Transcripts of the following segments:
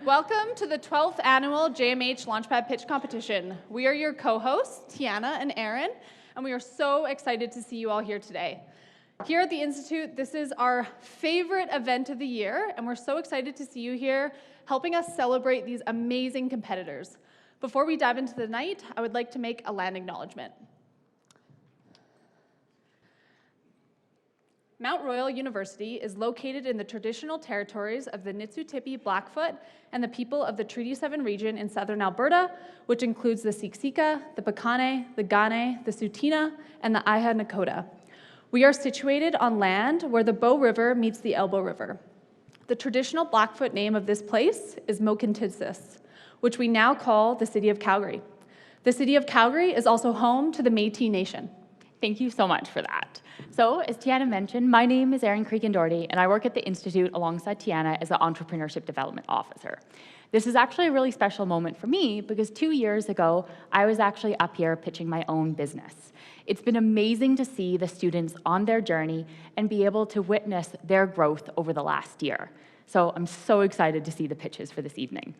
Welcome to the 12th annual JMH LaunchPad Pitch Competition. We are your co-hosts, Tiana and Aaron, and we are so excited to see you all here today. Here at the Institute, this is our favorite event of the year, and we're so excited to see you here helping us celebrate these amazing competitors. Before we dive into the night, I would like to make a land acknowledgement. Mount Royal University is located in the traditional territories of the Niitsitapi Blackfoot and the people of the Treaty 7 region in southern Alberta, which includes the Siksika, the Piikani, the Kainai, the Tsuut'ina, and the Aiha Nakota. We are situated on land where the Bow River meets the Elbow River. The traditional Blackfoot name of this place is Mohkinstsis, which we now call the City of Calgary. The City of Calgary is also home to the Métis Nation. Thank you so much for that. So, as Tiana mentioned, my name is Erin Cregan-Doherty, and I work at the Institute alongside Tiana as the Entrepreneurship Development Officer. This is actually a really special moment for me because 2 years ago, I was actually up here pitching my own business. It's been amazing to see the students on their journey and be able to witness their growth over the last year. So I'm so excited to see the pitches for this evening.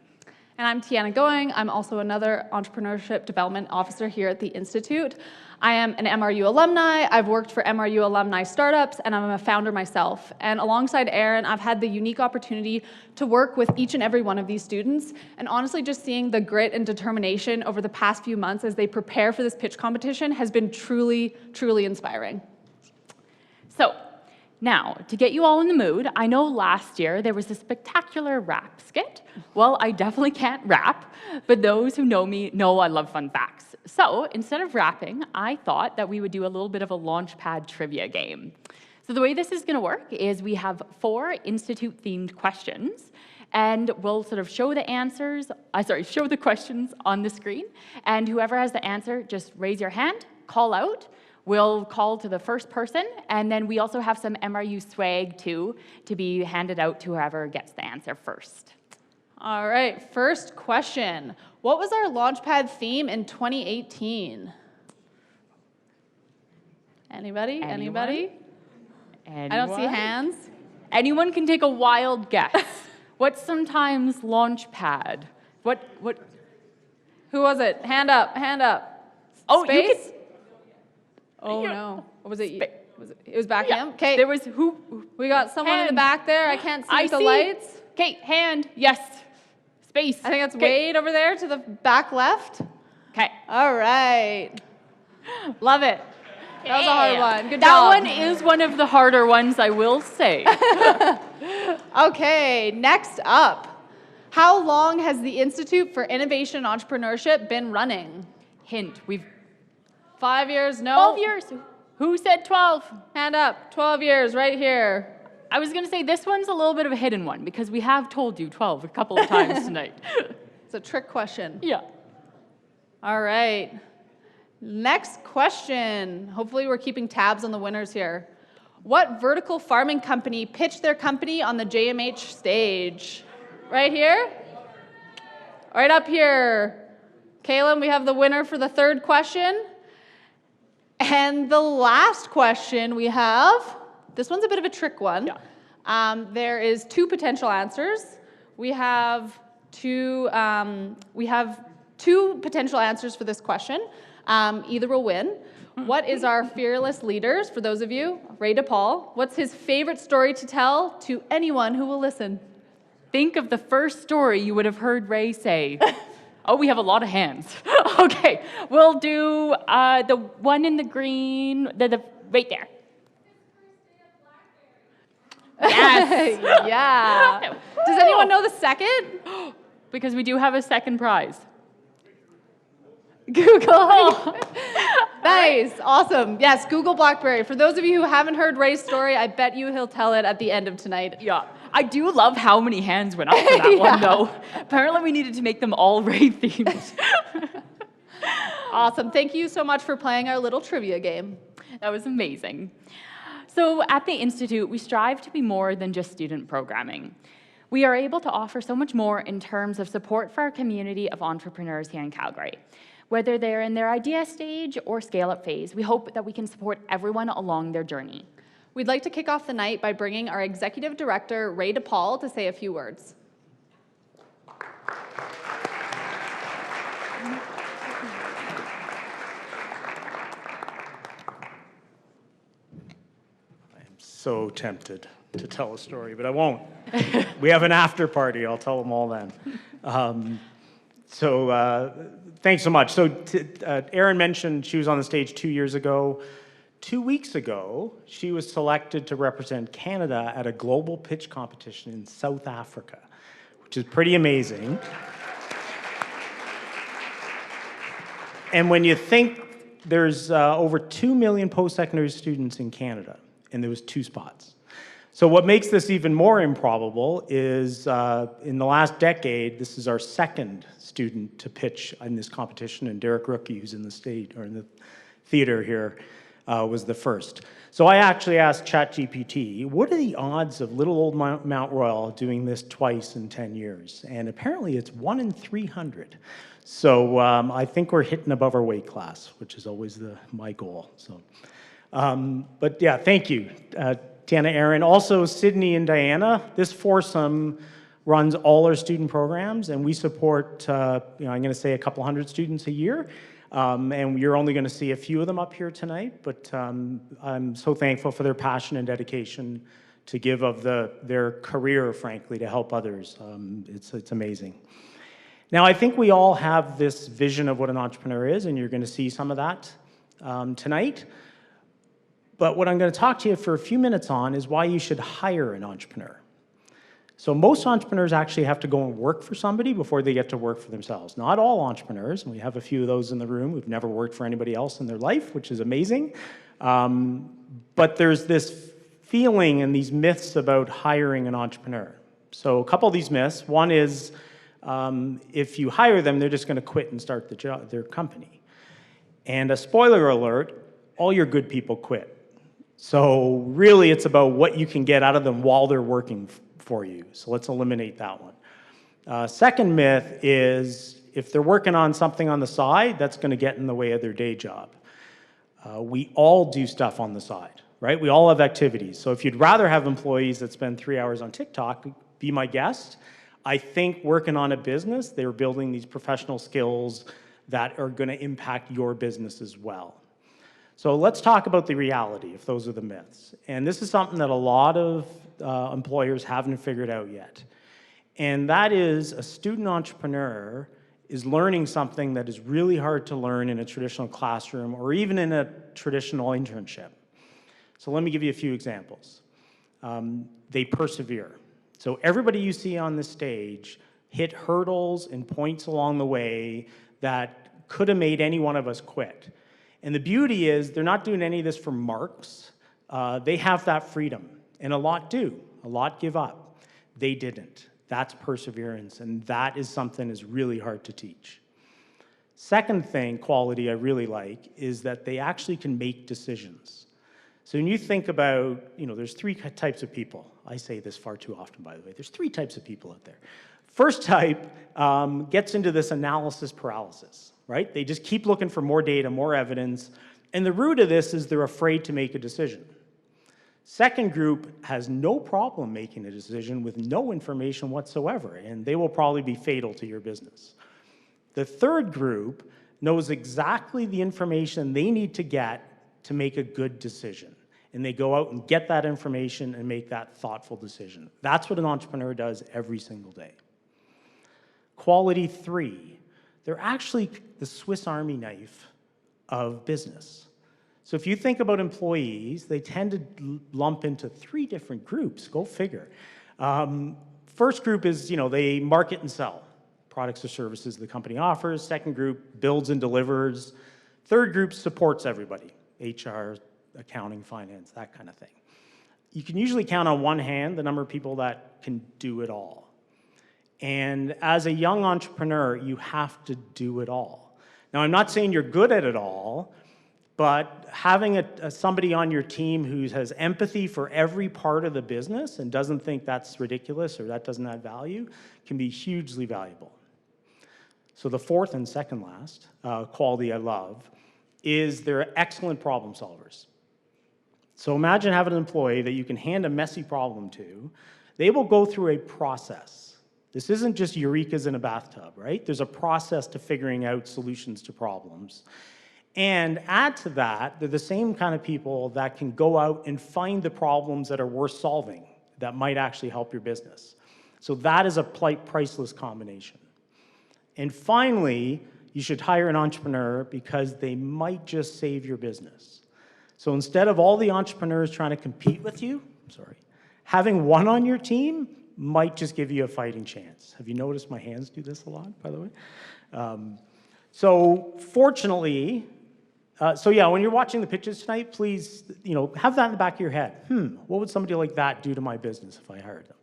And I'm Tiana Going. I'm also another Entrepreneurship Development Officer here at the Institute. I am an MRU alumni. I've worked for MRU alumni startups, and I'm a founder myself. And alongside Aaron, I've had the unique opportunity to work with each and every one of these students. And honestly, just seeing the grit and determination over the past few months as they prepare for this pitch competition has been truly, truly inspiring. So, now, to get you all in the mood, I know last year there was a spectacular rap skit. Well, I definitely can't rap, but those who know me know I love fun facts. So, instead of rapping, I thought that we would do a little bit of a LaunchPad trivia game. So the way this is going to work is we have 4 Institute-themed questions, and we'll sort of show the answers, show the questions on the screen, and whoever has the answer, just raise your hand, call out. We'll call to the first person, and then we also have some MRU swag, too, to be handed out to whoever gets the answer first. All right, first question. What was our LaunchPad theme in 2018? Anybody? Anybody? Anyone? I don't see hands. Anyone can take a wild guess. What's sometimes LaunchPad? What? Who was it? Hand up, hand up. Oh, Space? you can... Oh, no. What was it? It was back him? Okay. There was who? We got someone in the back there. I can't see the lights. Okay, hand. Yes. Space. I think that's Wade over there to the back left. Okay. All right. Love it. That was a hard one. Good job. That one is one of the harder ones, I will say. Okay, next up. How long has the Institute for Innovation and Entrepreneurship been running? Hint, we've 5 years, no? 12 years. Who said 12? Hand up. 12 years, right here. I was going to say this one's a little bit of a hidden one because we have told you 12 a couple of times tonight. It's a trick question. Yeah. All right. Next question. Hopefully we're keeping tabs on the winners here. What vertical farming company pitched their company on the JMH stage? Right here? Right up here. Kaylin, we have the winner for the third question. And the last question we have, this one's a bit of a trick one. Yeah. There is 2 potential answers. We have two potential answers for this question. Either will win. What is our fearless leaders, for those of you, Ray DePaul, what's his favorite story to tell to anyone who will listen? Think of the first story you would have heard Ray say. Oh, we have a lot of hands. Okay, we'll do the one in the green, right there. Yes. Yeah. Does anyone know the second? Because we do have a second prize. Google. Nice, awesome. Yes, Google BlackBerry. For those of you who haven't heard Ray's story, I bet you he'll tell it at the end of tonight. Yeah. I do love how many hands went up for that one, though. Apparently, we needed to make them all Ray-themed. Awesome. Thank you so much for playing our little trivia game. That was amazing. So at the Institute, we strive to be more than just student programming. We are able to offer so much more in terms of support for our community of entrepreneurs here in Calgary. Whether they're in their idea stage or scale-up phase, we hope that we can support everyone along their journey. We'd like to kick off the night by bringing our Executive Director, Ray DePaul, to say a few words. I'm so tempted to tell a story, but I won't. We have an after party. I'll tell them all then. Thanks so much. So Erin mentioned she was on the stage 2 years ago. 2 weeks ago, she was selected to represent Canada at a global pitch competition in South Africa, which is pretty amazing. And when you think there's over 2 million post-secondary students in Canada, and there was 2 spots. So what makes this even more improbable is in the last decade, this is our second student to pitch in this competition, and Derek Rookie, who's in the theater here, was the first. So I actually asked ChatGPT, what are the odds of little old Mount Royal doing this twice in 10 years? And apparently it's 1 in 300. So I think we're hitting above our weight class, which is always my goal. So, but yeah, thank you, Tiana, Erin. Also, Sydney and Diana. This foursome runs all our student programs, and we support, I'm going to say a couple hundred students a year. And you're only going to see a few of them up here tonight, but I'm so thankful for their passion and dedication to give of their career, frankly, to help others. It's amazing. Now, I think we all have this vision of what an entrepreneur is, and you're going to see some of that tonight. But what I'm going to talk to you for a few minutes on is why you should hire an entrepreneur. So most entrepreneurs actually have to go and work for somebody before they get to work for themselves. Not all entrepreneurs, and we have a few of those in the room who've never worked for anybody else in their life, which is amazing. But there's this feeling and these myths about hiring an entrepreneur. So a couple of these myths. One is if you hire them, they're just going to quit and start their company. And a spoiler alert, all your good people quit. So really it's about what you can get out of them while they're working for you. So let's eliminate that one. Second myth is if they're working on something on the side, that's going to get in the way of their day job. We all do stuff on the side, right? We all have activities. So if you'd rather have employees that spend 3 hours on TikTok, be my guest. I think working on a business, they're building these professional skills that are going to impact your business as well. So let's talk about the reality, if those are the myths. And this is something that a lot of employers haven't figured out yet. And that is a student entrepreneur is learning something that is really hard to learn in a traditional classroom or even in a traditional internship. So let me give you a few examples. They persevere. So everybody you see on this stage hit hurdles and points along the way that could have made any one of us quit. And the beauty is they're not doing any of this for marks. They have that freedom. And a lot do. A lot give up. They didn't. That's perseverance. And that is something that's really hard to teach. Second thing, quality I really like, is that they actually can make decisions. So when you think about, there's 3 types of people. I say this far too often, by the way. There's 3 types of people out there. First type gets into this analysis paralysis, right? They just keep looking for more data, more evidence. And the root of this is they're afraid to make a decision. Second group has no problem making a decision with no information whatsoever, and they will probably be fatal to your business. The third group knows exactly the information they need to get to make a good decision. And they go out and get that information and make that thoughtful decision. That's what an entrepreneur does every single day. Quality 3, they're actually the Swiss Army knife of business. So if you think about employees, they tend to lump into 3 different groups. Go figure. First group is, they market and sell products or services the company offers. Second group builds and delivers. Third group supports everybody, HR, accounting, finance, that kind of thing. You can usually count on one hand the number of people that can do it all. And as a young entrepreneur, you have to do it all. Now, I'm not saying you're good at it all, but having somebody on your team who has empathy for every part of the business and doesn't think that's ridiculous or that doesn't add value can be hugely valuable. So the fourth and second last quality I love is they're excellent problem solvers. So imagine having an employee that you can hand a messy problem to. They will go through a process This isn't just eurekas in a bathtub, right? There's a process to figuring out solutions to problems. And add to that, they're the same kind of people that can go out and find the problems that are worth solving, that might actually help your business. So that is a priceless combination. And finally, you should hire an entrepreneur because they might just save your business. So instead of all the entrepreneurs trying to compete with you, having one on your team might just give you a fighting chance. Have you noticed my hands do this a lot, by the way? So fortunately, when you're watching the pitches tonight, please, have that in the back of your head. What would somebody like that do to my business if I hired them?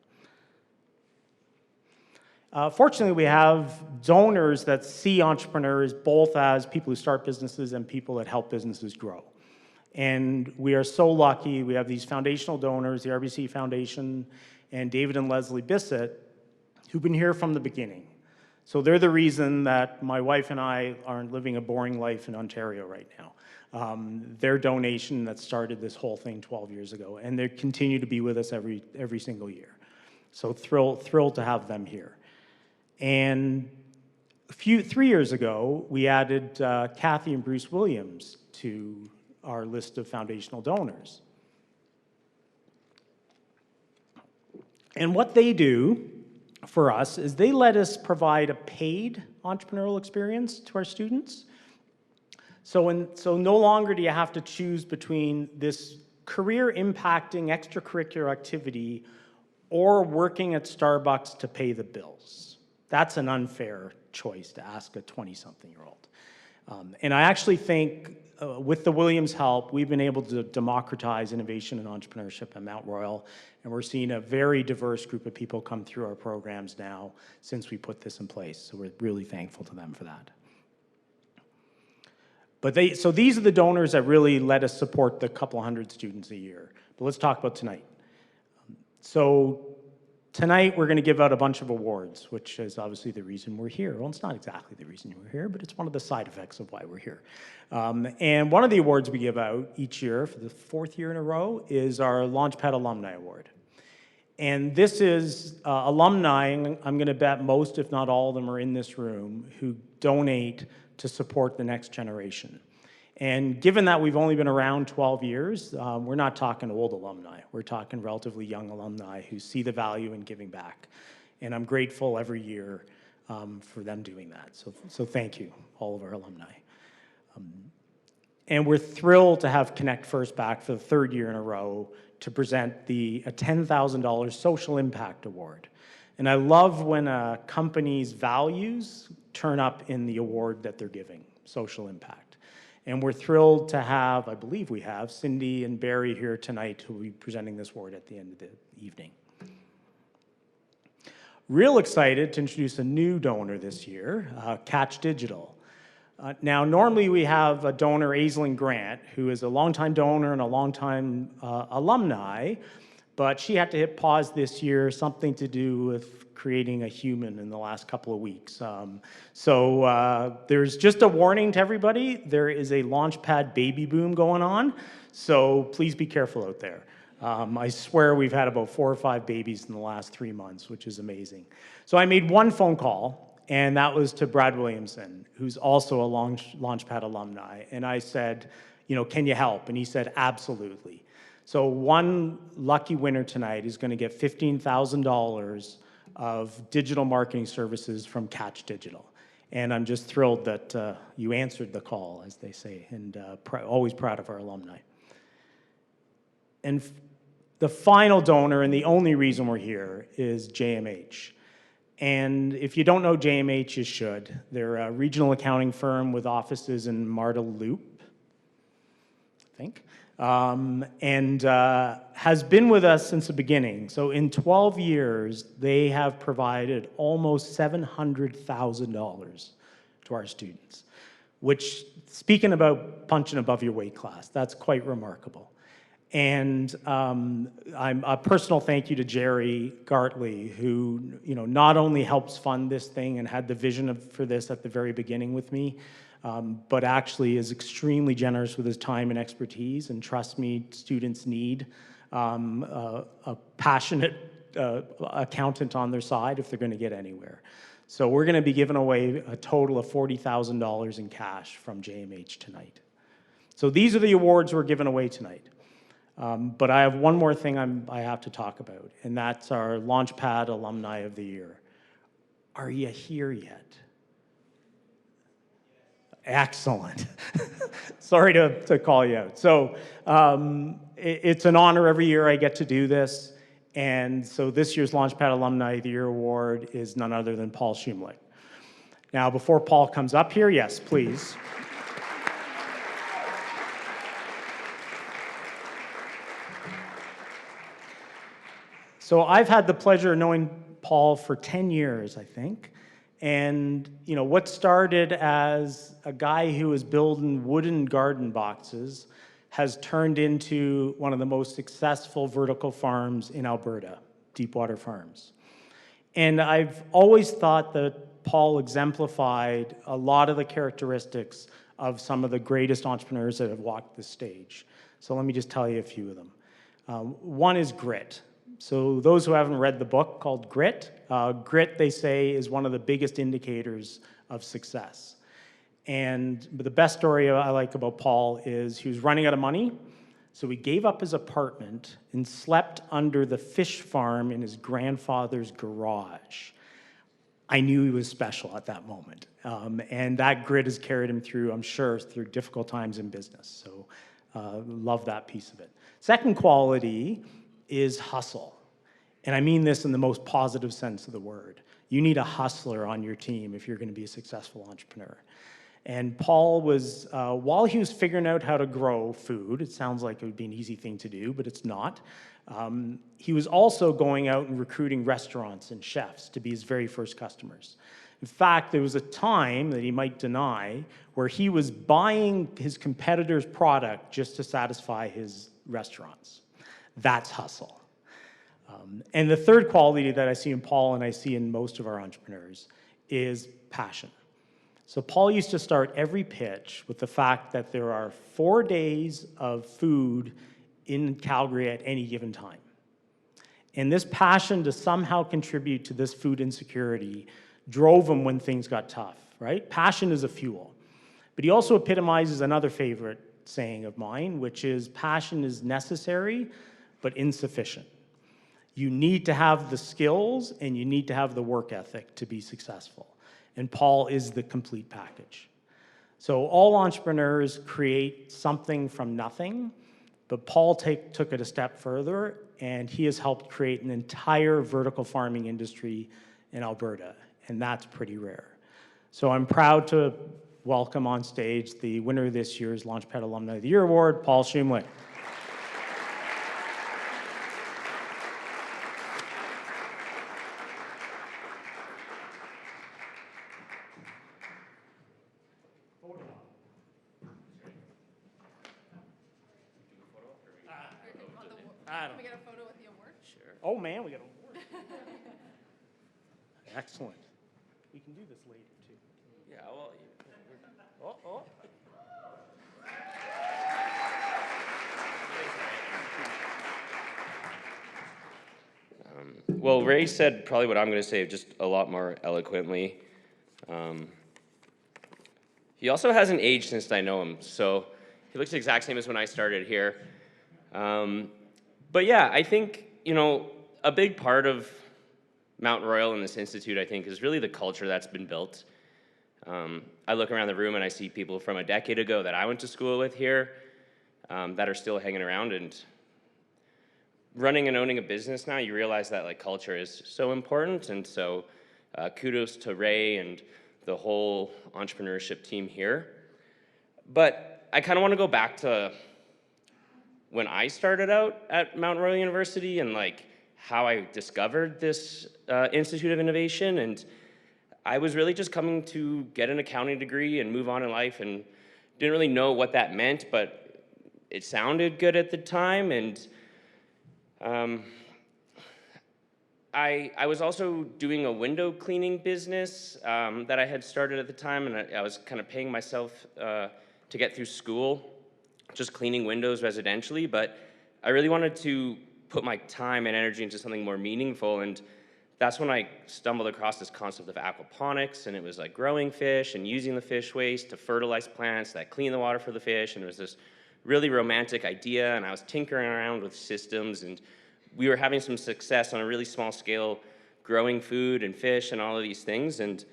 Fortunately, we have donors that see entrepreneurs both as people who start businesses and people that help businesses grow. And we are so lucky. We have these foundational donors, the RBC Foundation and David and Leslie Bissett, who've been here from the beginning. So they're the reason that my wife and I aren't living a boring life in Ontario right now. Their donation that started this whole thing 12 years ago, and they continue to be with us every single year. So thrilled to have them here. And 3 years ago, we added Kathy and Bruce Williams to our list of foundational donors. And what they do for us is they let us provide a paid entrepreneurial experience to our students. So no longer do you have to choose between this career-impacting extracurricular activity or working at Starbucks to pay the bills. That's an unfair choice to ask a 20-something-year-old. And I actually think with the Williams help, we've been able to democratize innovation and entrepreneurship at Mount Royal, and we're seeing a very diverse group of people come through our programs now since we put this in place. So we're really thankful to them for that. So these are the donors that really let us support the couple hundred students a year. But let's talk about tonight. So tonight, we're going to give out a bunch of awards, which is obviously the reason we're here. Well, it's not exactly the reason we're here, but it's one of the side effects of why we're here. And one of the awards we give out each year for the 4th year in a row is our LaunchPad Alumni Award. And this is alumni, I'm going to bet most, if not all of them, are in this room, who donate to support the next generation. And given that we've only been around 12 years, we're not talking old alumni. We're talking relatively young alumni who see the value in giving back. And I'm grateful every year for them doing that. So thank you, all of our alumni. And we're thrilled to have Connect First back for the 3rd year in a row to present a $10,000 Social Impact Award. And I love when a company's values turn up in the award that they're giving, social impact. And we're thrilled to have, I believe we have, Cindy and Barry here tonight who will be presenting this award at the end of the evening. Real excited to introduce a new donor this year, Catch Digital. Now, normally we have a donor, Aislinn Grant, who is a longtime donor and a longtime alumni, but she had to hit pause this year, something to do with creating a human in the last couple of weeks. So there's just a warning to everybody. There is a LaunchPad baby boom going on, so please be careful out there. I swear we've had about 4 or 5 babies in the last 3 months, which is amazing. So I made one phone call, and that was to Brad Williamson, who's also a LaunchPad alumni. And I said, can you help? And he said, absolutely. So one lucky winner tonight is going to get $15,000 of digital marketing services from Catch Digital. And I'm just thrilled that you answered the call, as they say, and always proud of our alumni. And the final donor, and the only reason we're here, is JMH. And if you don't know JMH, you should. They're a regional accounting firm with offices in Marda Loop, I think, and has been with us since the beginning. So in 12 years, they have provided almost $700,000 to our students, which, speaking about punching above your weight class, that's quite remarkable. And I'm a personal thank you to Jerry Gartley, who not only helps fund this thing and had the vision for this at the very beginning with me, but actually is extremely generous with his time and expertise. And trust me, students need a passionate accountant on their side if they're going to get anywhere. So we're going to be giving away a total of $40,000 in cash from JMH tonight. So these are the awards we're giving away tonight. But I have one more thing I have to talk about, and that's our LaunchPad Alumni of the Year. Are you here yet? Excellent. Sorry to call you out. So it's an honor every year I get to do this. And so this year's LaunchPad Alumni of the Year award is none other than Paul Schumlich. Now, before Paul comes up here, yes, please. So I've had the pleasure of knowing Paul for 10 years, I think. And you know, what started as a guy who was building wooden garden boxes has turned into one of the most successful vertical farms in Alberta, Deepwater Farms. And I've always thought that Paul exemplified a lot of the characteristics of some of the greatest entrepreneurs that have walked this stage. So let me just tell you a few of them. One is grit. So those who haven't read the book called Grit, grit, they say, is one of the biggest indicators of success. But the best story I like about Paul is he was running out of money, so he gave up his apartment and slept under the fish farm in his grandfather's garage. I knew he was special at that moment. And that grit has carried him through, I'm sure, through difficult times in business. So love that piece of it. Second quality is hustle. And I mean this in the most positive sense of the word. You need a hustler on your team if you're going to be a successful entrepreneur. And Paul was, while he was figuring out how to grow food, it sounds like it would be an easy thing to do, but it's not. He was also going out and recruiting restaurants and chefs to be his very first customers. In fact, there was a time that he might deny where he was buying his competitor's product just to satisfy his restaurants. That's hustle. And the third quality that I see in Paul and I see in most of our entrepreneurs is passion. So Paul used to start every pitch with the fact that there are 4 days of food in Calgary at any given time. And this passion to somehow contribute to this food insecurity drove him when things got tough, right? Passion is a fuel. But he also epitomizes another favorite saying of mine, which is passion is necessary, but insufficient. You need to have the skills and you need to have the work ethic to be successful. And Paul is the complete package. So all entrepreneurs create something from nothing, but Paul took it a step further, and he has helped create an entire vertical farming industry in Alberta, and that's pretty rare. So I'm proud to welcome on stage the winner of this year's LaunchPad Alumni of the Year Award, Paul Schumlich. Can we get a photo with the award? Sure. Oh man, we got an award. Excellent. We can do this later too. Yeah, well, Oh. well, Ray said probably what I'm going to say just a lot more eloquently. He also hasn't aged since I know him, so he looks the exact same as when I started here. But yeah, I think, you know, a big part of Mount Royal and this institute, I think, is really the culture that's been built. I look around the room and I see people from a decade ago that I went to school with here that are still hanging around, and running and owning a business now, you realize that like culture is so important. And so kudos to Ray and the whole entrepreneurship team here. But I kind of want to go back to when I started out at Mount Royal University and like how I discovered this Institute of Innovation. And I was really just coming to get an accounting degree and move on in life, and didn't really know what that meant, but it sounded good at the time. And I was also doing a window cleaning business that I had started at the time, and I was kind of paying myself to get through school, just cleaning windows residentially, but I really wanted to put my time and energy into something more meaningful. And that's when I stumbled across this concept of aquaponics, and it was like growing fish and using the fish waste to fertilize plants that clean the water for the fish. And it was this really romantic idea, and I was tinkering around with systems, and we were having some success on a really small scale, growing food and fish and all of these things. And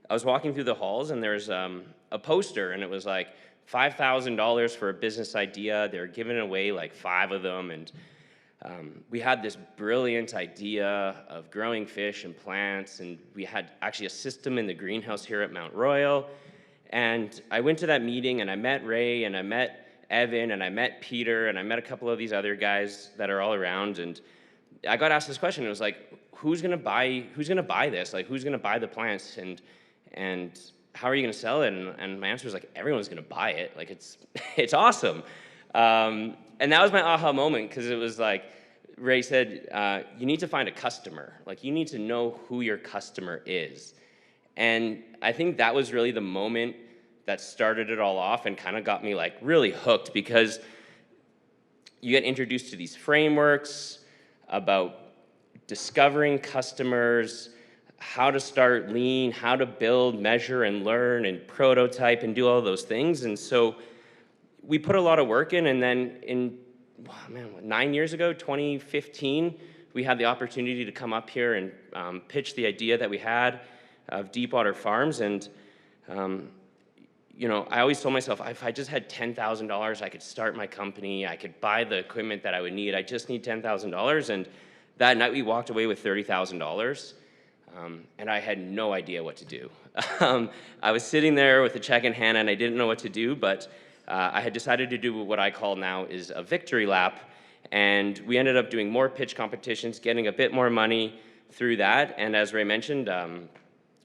I was walking through the halls, and there's a poster, and it was like $5,000 for a business idea. They were giving away like 5 of them, and we had this brilliant idea of growing fish and plants, and we had actually a system in the greenhouse here at Mount Royal. And I went to that meeting, and I met Ray, and I met Evan, and I met Peter, and I met a couple of these other guys that are all around, and I got asked this question. It was like, who's gonna buy this? Like, who's gonna buy the plants, and how are you gonna sell it? And my answer was like, everyone's gonna buy it. Like, it's awesome. And that was my aha moment, because it was like, Ray said, you need to find a customer. Like, you need to know who your customer is. And I think that was really the moment that started it all off and kind of got me like really hooked, because you get introduced to these frameworks about discovering customers, how to start lean, how to build, measure, and learn, and prototype, and do all those things. And so we put a lot of work in, and then in, 9 years ago, 2015, we had the opportunity to come up here and pitch the idea that we had of Deepwater Farms. And you know, I always told myself, if I just had $10,000, I could start my company, I could buy the equipment that I would need. I just need $10,000. And that night we walked away with $30,000, and I had no idea what to do. I was sitting there with a check in hand, and I didn't know what to do, but I had decided to do what I call now is a victory lap, and we ended up doing more pitch competitions, getting a bit more money through that, and as Ray mentioned,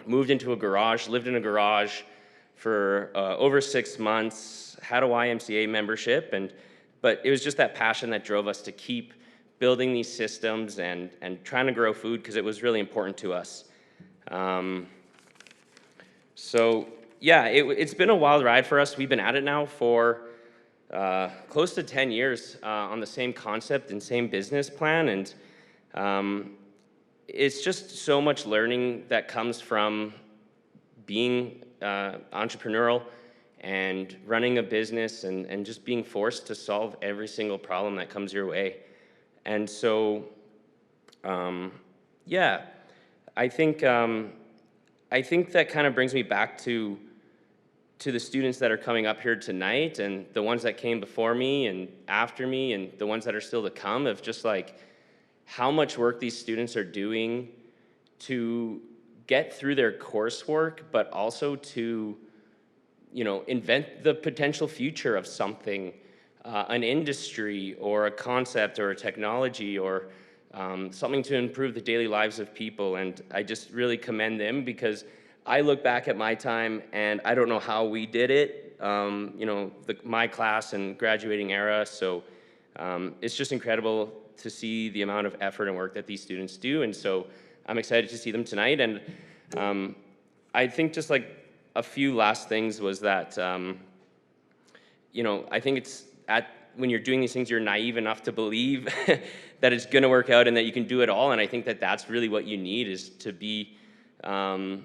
moved into a garage, lived in a garage for over 6 months, had a YMCA membership, but it was just that passion that drove us to keep building these systems and trying to grow food, because it was really important to us. So yeah, it's been a wild ride for us. We've been at it now for close to 10 years on the same concept and same business plan, and it's just so much learning that comes from being entrepreneurial and running a business and just being forced to solve every single problem that comes your way. And so, yeah, I think that kind of brings me back to the students that are coming up here tonight, and the ones that came before me and after me, and the ones that are still to come, of just like how much work these students are doing to get through their coursework, but also to, you know, invent the potential future of something, an industry or a concept or a technology or something to improve the daily lives of people. And I just really commend them, because I look back at my time and I don't know how we did it, you know, my class and graduating era. So it's just incredible to see the amount of effort and work that these students do. And so I'm excited to see them tonight. And I think just like a few last things was that, you know, I think it's when you're doing these things, you're naive enough to believe that it's going to work out and that you can do it all. And I think that that's really what you need, is to be, to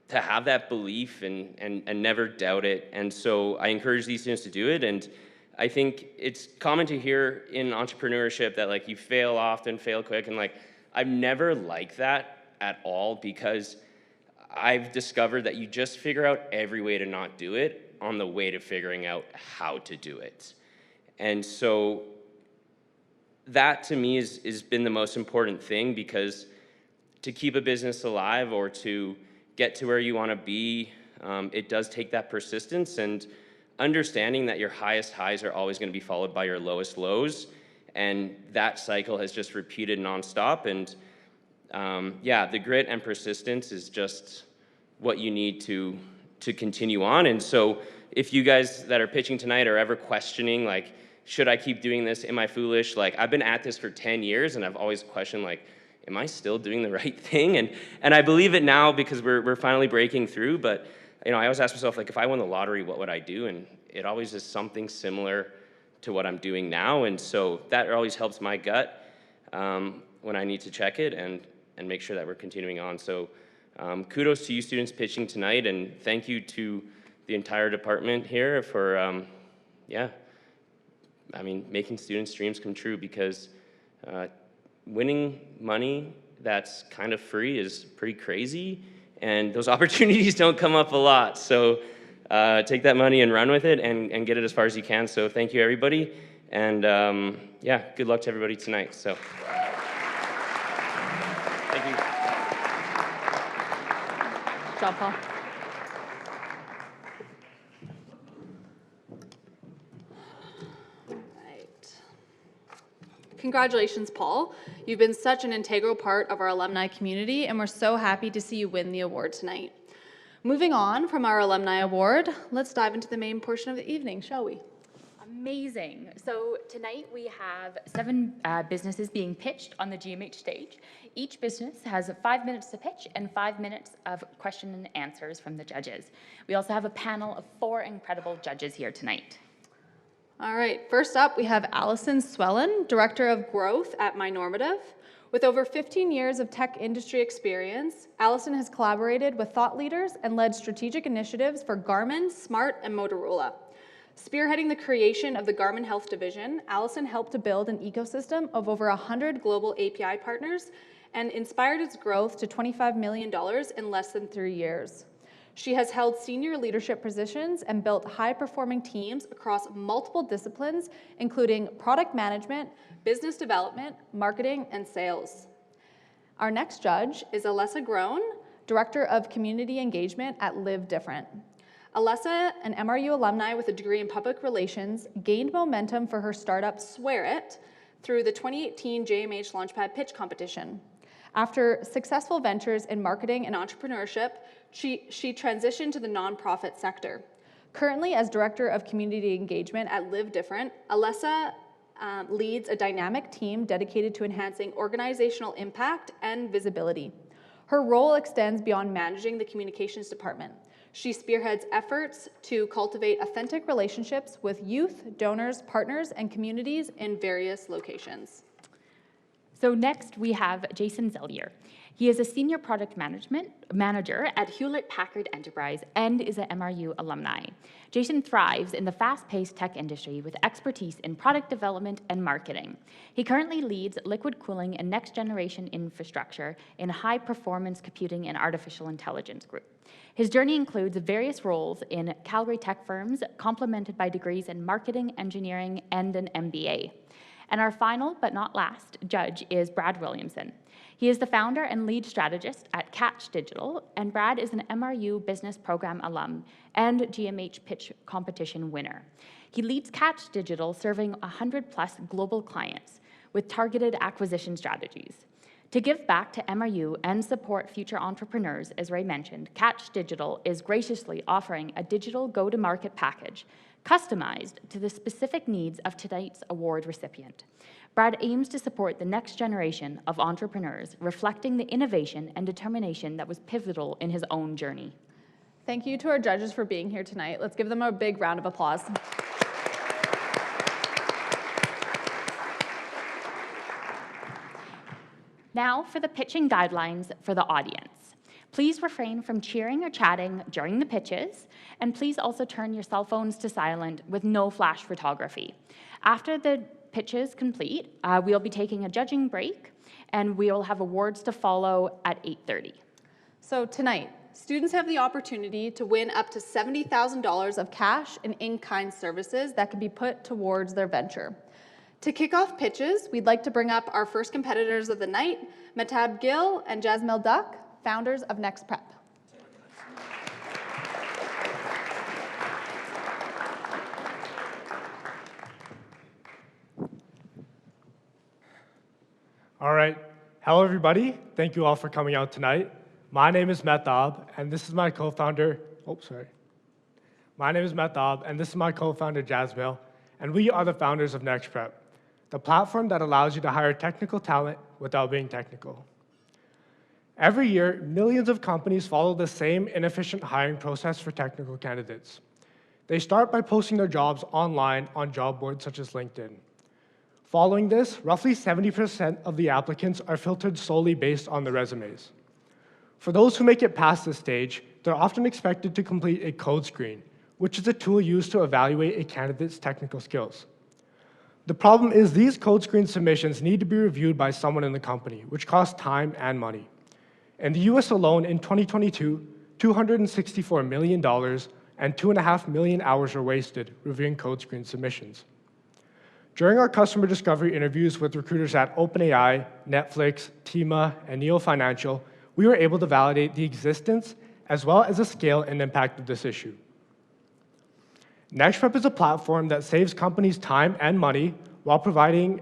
have that belief and never doubt it. And so I encourage these students to do it. And I think it's common to hear in entrepreneurship that like you fail often, fail quick. And like, I've never liked that at all, because I've discovered that you just figure out every way to not do it on the way to figuring out how to do it. And so that to me has been the most important thing, because to keep a business alive or to get to where you want to be, it does take that persistence and understanding that your highest highs are always going to be followed by your lowest lows. And that cycle has just repeated nonstop. And yeah, the grit and persistence is just what you need to continue on. And so if you guys that are pitching tonight are ever questioning, like, should I keep doing this? Am I foolish? Like, I've been at this for 10 years and I've always questioned, like, am I still doing the right thing? And I believe it now, because we're finally breaking through. But, you know, I always ask myself, like, if I won the lottery, what would I do? And it always is something similar to what I'm doing now. And so that always helps my gut. when I need to check it and make sure that we're continuing on. So kudos to you students pitching tonight, and thank you to the entire department here for, making students' dreams come true, because winning money that's kind of free is pretty crazy, and those opportunities don't come up a lot. So take that money and run with it and get it as far as you can. So thank you, everybody. And good luck to everybody tonight. So thank you. Good job, Paul. Congratulations, Paul. You've been such an integral part of our alumni community, and we're so happy to see you win the award tonight. Moving on from our alumni award, let's dive into the main portion of the evening, shall we? Amazing. So tonight we have 7 businesses being pitched on the JMH stage. Each business has 5 minutes to pitch and 5 minutes of question and answers from the judges. We also have a panel of 4 incredible judges here tonight. All right, first up, we have Allison Swellen, Director of Growth at MyNormative. With over 15 years of tech industry experience, Allison has collaborated with thought leaders and led strategic initiatives for Garmin, Smart, and Motorola. Spearheading the creation of the Garmin Health Division, Allison helped to build an ecosystem of over 100 global API partners and inspired its growth to $25 million in less than 3 years. She has held senior leadership positions and built high-performing teams across multiple disciplines, including product management, business development, marketing, and sales. Our next judge is Alessa Groen, Director of Community Engagement at Live Different. Alessa, an MRU alumni with a degree in public relations, gained momentum for her startup Swear It through the 2018 JMH LaunchPad pitch competition. After successful ventures in marketing and entrepreneurship, she transitioned to the nonprofit sector. Currently, as Director of Community Engagement at Live Different, Alessa leads a dynamic team dedicated to enhancing organizational impact and visibility. Her role extends beyond managing the communications department. She spearheads efforts to cultivate authentic relationships with youth, donors, partners, and communities in various locations. So next we have Jason Zellier. He is a senior product manager at Hewlett-Packard Enterprise and is an MRU alumni. Jason thrives in the fast-paced tech industry with expertise in product development and marketing. He currently leads liquid cooling and next-generation infrastructure in high-performance computing and artificial intelligence group. His journey includes various roles in Calgary tech firms, complemented by degrees in marketing, engineering, and an MBA. And our final, but not last, judge is Brad Williamson. He is the founder and lead strategist at Catch Digital, and Brad is an MRU Business Program alum and GMH Pitch Competition winner. He leads Catch Digital, serving 100+ global clients with targeted acquisition strategies. To give back to MRU and support future entrepreneurs, as Ray mentioned, Catch Digital is graciously offering a digital go-to-market package customized to the specific needs of tonight's award recipient. Brad aims to support the next generation of entrepreneurs, reflecting the innovation and determination that was pivotal in his own journey. Thank you to our judges for being here tonight. Let's give them a big round of applause. Now for the pitching guidelines for the audience. Please refrain from cheering or chatting during the pitches, and please also turn your cell phones to silent with no flash photography. After the pitches complete, we'll be taking a judging break, and we'll have awards to follow at 8:30. So tonight, students have the opportunity to win up to $70,000 of cash and in-kind services that can be put towards their venture. To kick off pitches, we'd like to bring up our first competitors of the night, Matab Gill and Jasmine Duck, founders of Next Prep. All right. Hello, everybody. Thank you all for coming out tonight. My name is Mehtab, and this is my co-founder. My name is Mehtab, and this is my co-founder, Jasmine, and we are the founders of Next Prep, the platform that allows you to hire technical talent without being technical. Every year, millions of companies follow the same inefficient hiring process for technical candidates. They start by posting their jobs online on job boards such as LinkedIn. Following this, roughly 70% of the applicants are filtered solely based on the resumes. For those who make it past this stage, they're often expected to complete a code screen, which is a tool used to evaluate a candidate's technical skills. The problem is these code screen submissions need to be reviewed by someone in the company, which costs time and money. In the US alone, in 2022, $264 million and 2.5 million hours were wasted reviewing code screen submissions. During our customer discovery interviews with recruiters at OpenAI, Netflix, Tima, and Neo Financial, we were able to validate the existence as well as the scale and impact of this issue. NextPrep is a platform that saves companies time and money while providing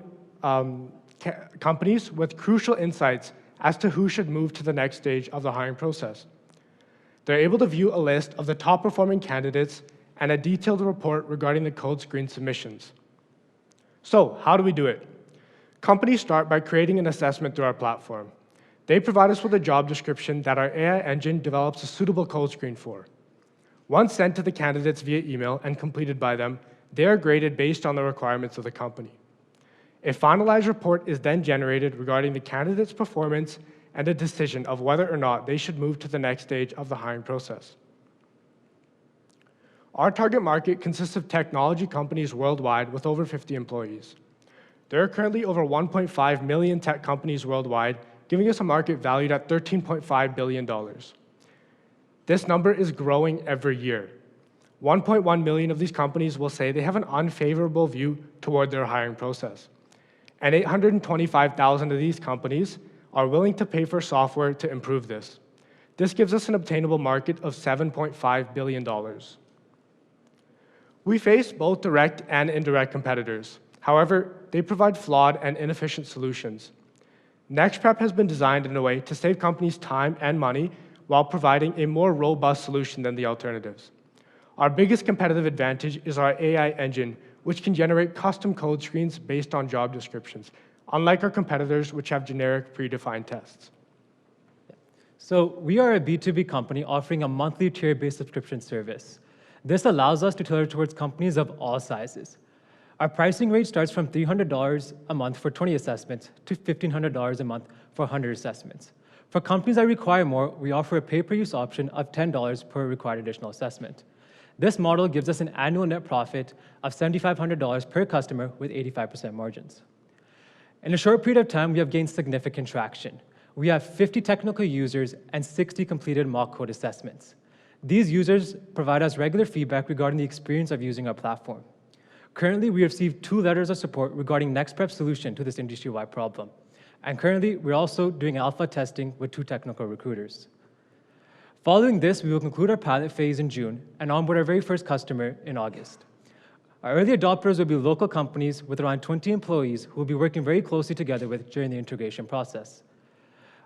companies with crucial insights as to who should move to the next stage of the hiring process. They're able to view a list of the top performing candidates and a detailed report regarding the code screen submissions. So, how do we do it? Companies start by creating an assessment through our platform. They provide us with a job description that our AI engine develops a suitable code screen for. Once sent to the candidates via email and completed by them, they are graded based on the requirements of the company. A finalized report is then generated regarding the candidate's performance and a decision of whether or not they should move to the next stage of the hiring process. Our target market consists of technology companies worldwide with over 50 employees. There are currently over 1.5 million tech companies worldwide, giving us a market valued at $13.5 billion. This number is growing every year. 1.1 million of these companies will say they have an unfavorable view toward their hiring process. And 825,000 of these companies are willing to pay for software to improve this. This gives us an obtainable market of $7.5 billion. We face both direct and indirect competitors. However, they provide flawed and inefficient solutions. NextPrep has been designed in a way to save companies time and money while providing a more robust solution than the alternatives. Our biggest competitive advantage is our AI engine, which can generate custom code screens based on job descriptions, unlike our competitors, which have generic predefined tests. So we are a B2B company offering a monthly tier-based subscription service. This allows us to tailor towards companies of all sizes. Our pricing rate starts from $300 a month for 20 assessments to $1,500 a month for 100 assessments. For companies that require more, we offer a pay-per-use option of $10 per required additional assessment. This model gives us an annual net profit of $7,500 per customer with 85% margins. In a short period of time, we have gained significant traction. We have 50 technical users and 60 completed mock code assessments. These users provide us regular feedback regarding the experience of using our platform. Currently, we received 2 letters of support regarding NextPrep's solution to this industry-wide problem. And currently, we're also doing alpha testing with 2 technical recruiters. Following this, we will conclude our pilot phase in June and onboard our very first customer in August. Our early adopters will be local companies with around 20 employees who will be working very closely together with during the integration process.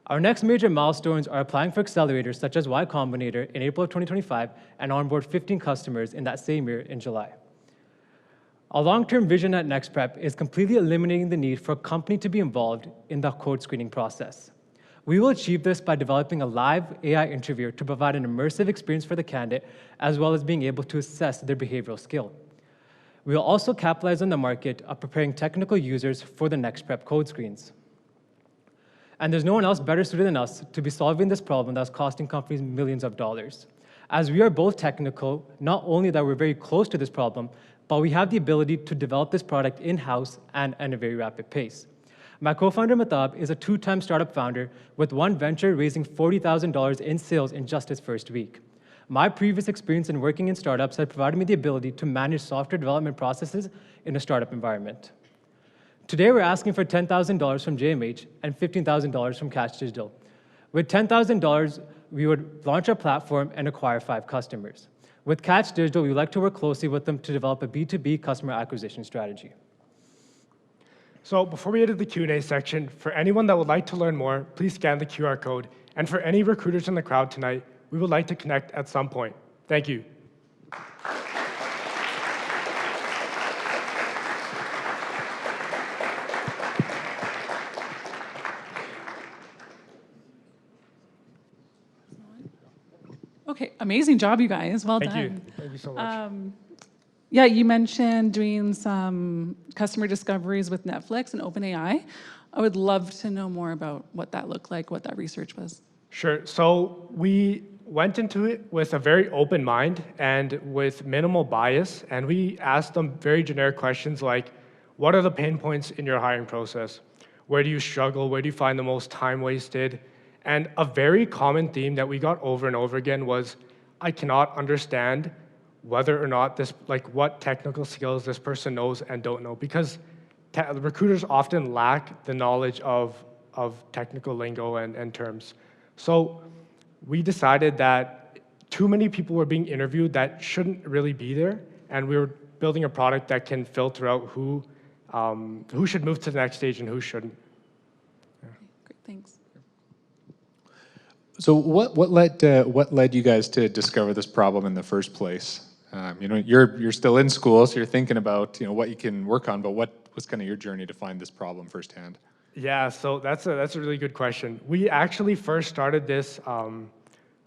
Our next major milestones are applying for accelerators such as Y Combinator in April of 2025 and onboard 15 customers in that same year in July. Our long-term vision at NextPrep is completely eliminating the need for a company to be involved in the code screening process. We will achieve this by developing a live AI interviewer to provide an immersive experience for the candidate, as well as being able to assess their behavioral skill. We will also capitalize on the market of preparing technical users for the NextPrep code screens. And there's no one else better suited than us to be solving this problem that's costing companies millions of dollars. As we are both technical, not only that we're very close to this problem, but we have the ability to develop this product in-house and at a very rapid pace. My co-founder, Mehtab, is a 2-time startup founder with one venture raising $40,000 in sales in just its first week. My previous experience in working in startups has provided me the ability to manage software development processes in a startup environment. Today, we're asking for $10,000 from JMH and $15,000 from Catch Digital. With $10,000, we would launch our platform and acquire 5 customers. With Catch Digital, we would like to work closely with them to develop a B2B customer acquisition strategy. So before we enter the Q&A section, for anyone that would like to learn more, please scan the QR code. And for any recruiters in the crowd tonight, we would like to connect at some point. Thank you. Okay, amazing job, you guys. Well Thank done. you. Thank you so much. Yeah, you mentioned doing some customer discoveries with Netflix and OpenAI. I would love to know more about what that looked like, what that research was. Sure. So we went into it with a very open mind and with minimal bias, and we asked them very generic questions like, what are the pain points in your hiring process? Where do you struggle? Where do you find the most time wasted? And a very common theme that we got over and over again was, I cannot understand whether or not this, like what technical skills this person knows and don't know, because recruiters often lack the knowledge of technical lingo and terms. So we decided that too many people were being interviewed that shouldn't really be there, and we were building a product that can filter out who should move to the next stage and who shouldn't. Okay, great, thanks. So what led you guys to discover this problem in the first place? You're still in school, so you're thinking about what you can work on, but what was kind of your journey to find this problem firsthand? Yeah, so that's a really good question. We actually first started this.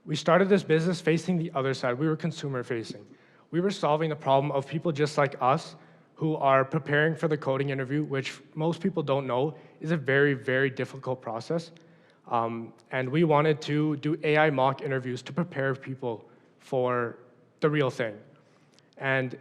We started this business facing the other side. We were consumer facing. We were solving the problem of people just like us who are preparing for the coding interview, which most people don't know is a very, very difficult process. And we wanted to do AI mock interviews to prepare people for the real thing. And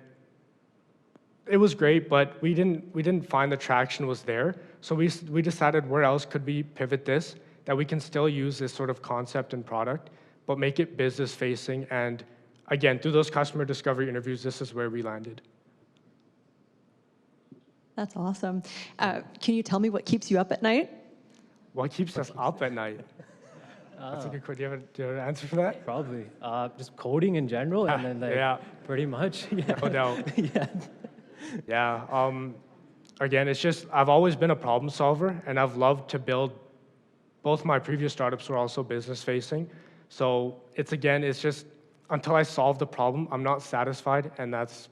it was great, but we didn't find the traction was there. So we decided where else could we pivot this, that we can still use this sort of concept and product, but make it business facing. And again, through those customer discovery interviews, this is where we landed. That's awesome. Can you tell me what keeps you up at night? What keeps us up at night? That's a good question. Do you have an answer for that? Probably. Just coding in general, and then like, Yeah. pretty much. Yeah. No doubt. Yeah. Yeah. Again, it's just, I've always been a problem solver, and I've loved to build. Both my previous startups were also business facing. So it's just, until I solve the problem, I'm not satisfied. And that's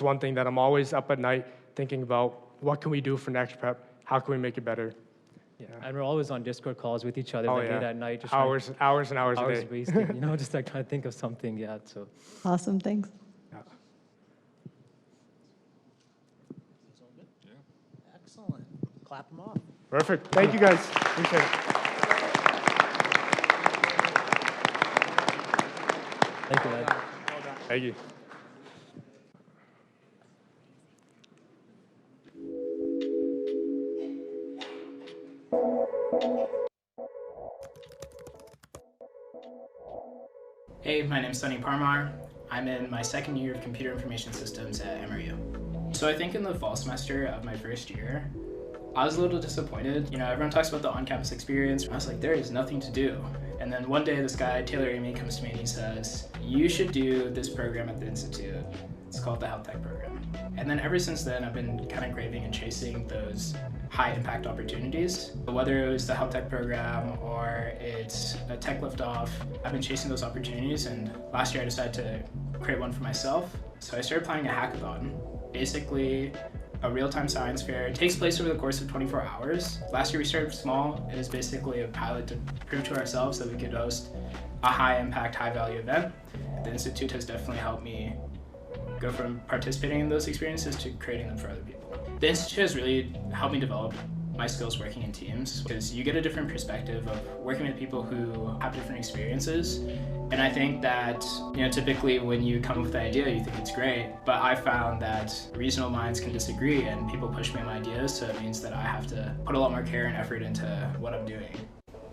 one thing that I'm always up at night thinking about. What can we do for next prep? How can we make it better? Yeah. And we're always on Discord calls with each other Oh, like yeah. late at night. Just Hours and hours a day. wasted, just like trying to think of something. Yeah. So. Awesome, thanks. Excellent. Clap them off. Perfect. Thank you, guys. Appreciate it. Thank you, Ed. Thank you. Hey, my name's Sunny Parmar. I'm in my second year of computer information systems at MRU. So I think in the fall semester of my first year, I was a little disappointed. Everyone talks about the on-campus experience. I was like, there is nothing to do. And then one day this guy, Taylor Amy, comes to me and he says, you should do this program at the Institute. It's called the Health Tech program. And then ever since then, I've been kind of craving and chasing those high impact opportunities. Whether it was the Health Tech program or it's a tech liftoff, I've been chasing those opportunities, and last year I decided to create one for myself. So I started planning a hackathon. Basically, a real-time science fair. It takes place over the course of 24 hours. Last year we started small. It was basically a pilot to prove to ourselves that we could host a high-impact, high-value event. The Institute has definitely helped me go from participating in those experiences to creating them for other people. The Institute has really helped me develop my skills working in teams, because you get a different perspective of working with people who have different experiences. And I think that, typically when you come up with an idea, you think it's great, but I found that reasonable minds can disagree and people push me on my ideas, so it means that I have to put a lot more care and effort into what I'm doing.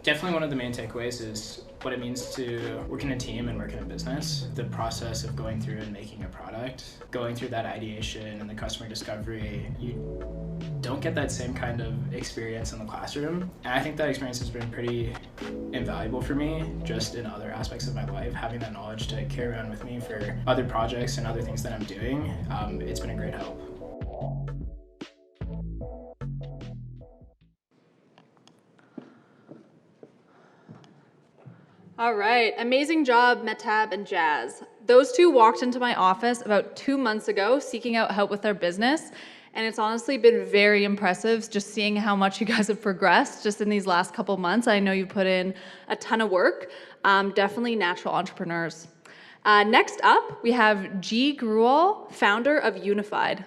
Definitely one of the main takeaways is what it means to work in a team and work in a business. The process of going through and making a product, going through that ideation and the customer discovery, you don't get that same kind of experience in the classroom. And I think that experience has been pretty invaluable for me, just in other aspects of my life. Having that knowledge to carry around with me for other projects and other things that I'm doing, it's been a great help. All right, amazing job, Metab and Jazz. Those two walked into my office about 2 months ago seeking out help with their business, and it's honestly been very impressive just seeing how much you guys have progressed just in these last couple months. I know you put in a ton of work, definitely natural entrepreneurs. Next up, we have G. Gruel, founder of Unified.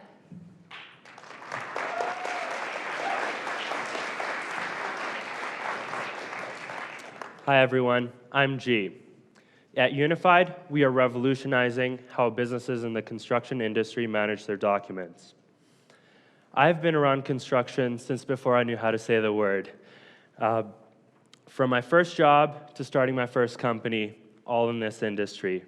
Hi everyone, I'm G. At Unified, we are revolutionizing how businesses in the construction industry manage their documents. I've been around construction since before I knew how to say the word. From my first job to starting my first company, all in this industry.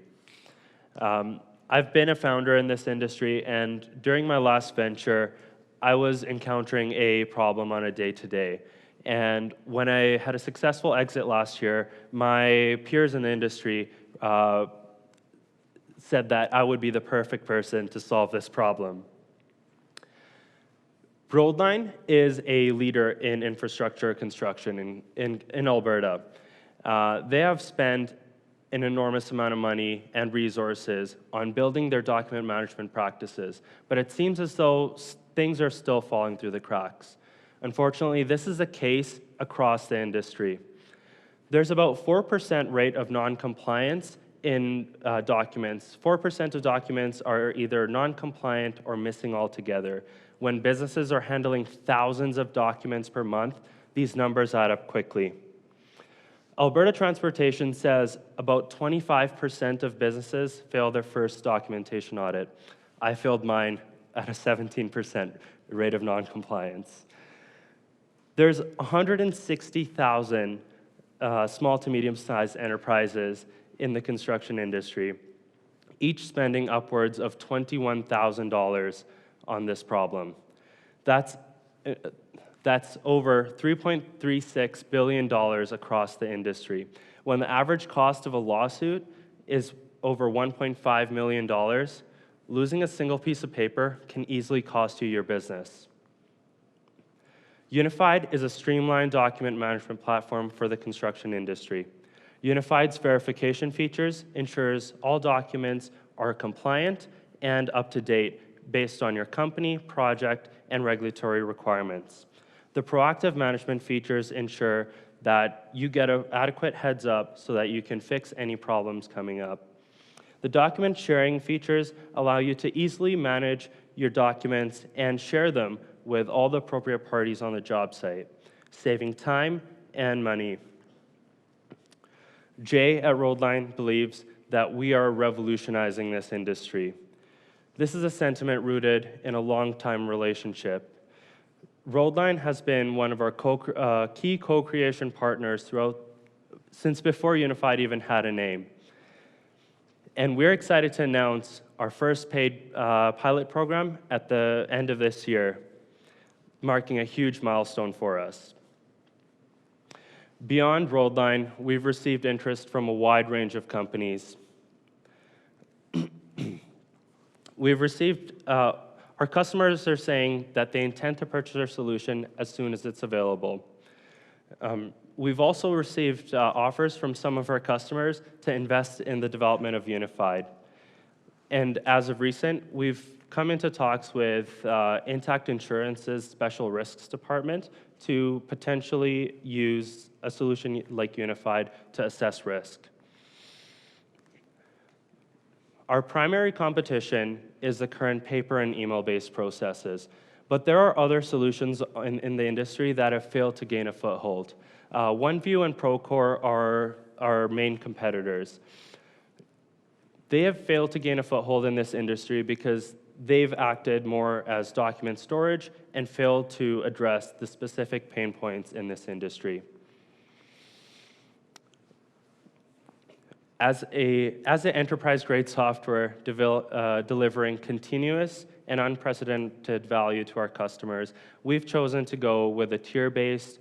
I've been a founder in this industry, and during my last venture, I was encountering a problem on a day-to-day. And when I had a successful exit last year, my peers in the industry said that I would be the perfect person to solve this problem. Broadline is a leader in infrastructure construction in Alberta. They have spent an enormous amount of money and resources on building their document management practices, but it seems as though things are still falling through the cracks. Unfortunately, this is a case across the industry. There's about 4% rate of non-compliance in documents. 4% of documents are either non-compliant or missing altogether. When businesses are handling thousands of documents per month, these numbers add up quickly. Alberta Transportation says about 25% of businesses fail their first documentation audit. I failed mine at a 17% rate of non-compliance. There's 160,000 small to medium-sized enterprises in the construction industry, each spending upwards of $21,000 on this problem. That's over $3.36 billion across the industry. When the average cost of a lawsuit is over $1.5 million, losing a single piece of paper can easily cost you your business. Unified is a streamlined document management platform for the construction industry. Unified's verification features ensures all documents are compliant and up to date based on your company, project, and regulatory requirements. The proactive management features ensure that you get an adequate heads up so that you can fix any problems coming up. The document sharing features allow you to easily manage your documents and share them with all the appropriate parties on the job site, saving time and money. Jay at Roadline believes that we are revolutionizing this industry. This is a sentiment rooted in a long-time relationship. Roadline has been one of our key co-creation partners since before Unified even had a name. And we're excited to announce our first paid pilot program at the end of this year, marking a huge milestone for us. Beyond Roadline, we've received interest from a wide range of companies. Our customers are saying that they intend to purchase our solution as soon as it's available. We've also received offers from some of our customers to invest in the development of Unified. And as of recent, we've come into talks with Intact Insurance's Special Risks Department to potentially use a solution like Unified to assess risk. Our primary competition is the current paper and email-based processes, but there are other solutions in the industry that have failed to gain a foothold. OneView and Procore are our main competitors. They have failed to gain a foothold in this industry because they've acted more as document storage and failed to address the specific pain points in this industry. As an enterprise-grade software delivering continuous and unprecedented value to our customers, we've chosen to go with a tier-based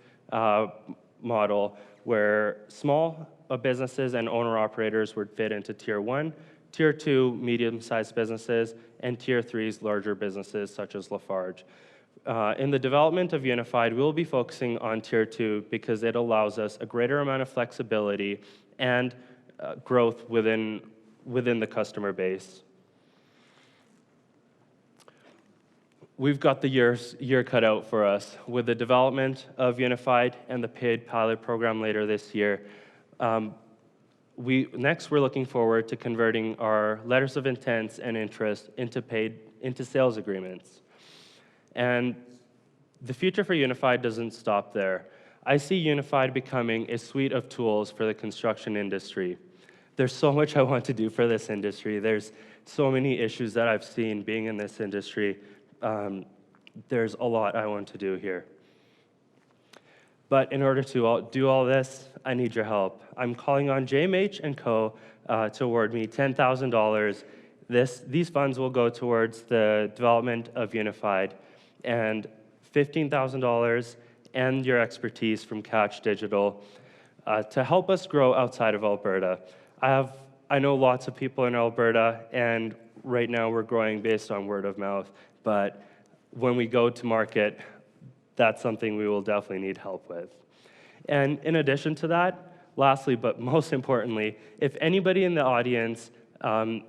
model where small businesses and owner-operators would fit into Tier 1, Tier 2, medium-sized businesses, and Tier 3's larger businesses such as Lafarge. In the development of Unified, we'll be focusing on Tier 2 because it allows us a greater amount of flexibility and growth within the customer base. We've got the year cut out for us with the development of Unified and the paid pilot program later this year. Next, we're looking forward to converting our letters of intents and interest into sales agreements. And the future for Unified doesn't stop there. I see Unified becoming a suite of tools for the construction industry. There's so much I want to do for this industry. There's so many issues that I've seen being in this industry. There's a lot I want to do here. But in order to do all this, I need your help. I'm calling on JMH and Co. To award me $10,000. These funds will go towards the development of Unified, and $15,000 and your expertise from Catch Digital to help us grow outside of Alberta. I know lots of people in Alberta, and right now we're growing based on word of mouth, but when we go to market, that's something we will definitely need help with. And in addition to that, lastly, but most importantly, if anybody in the audience can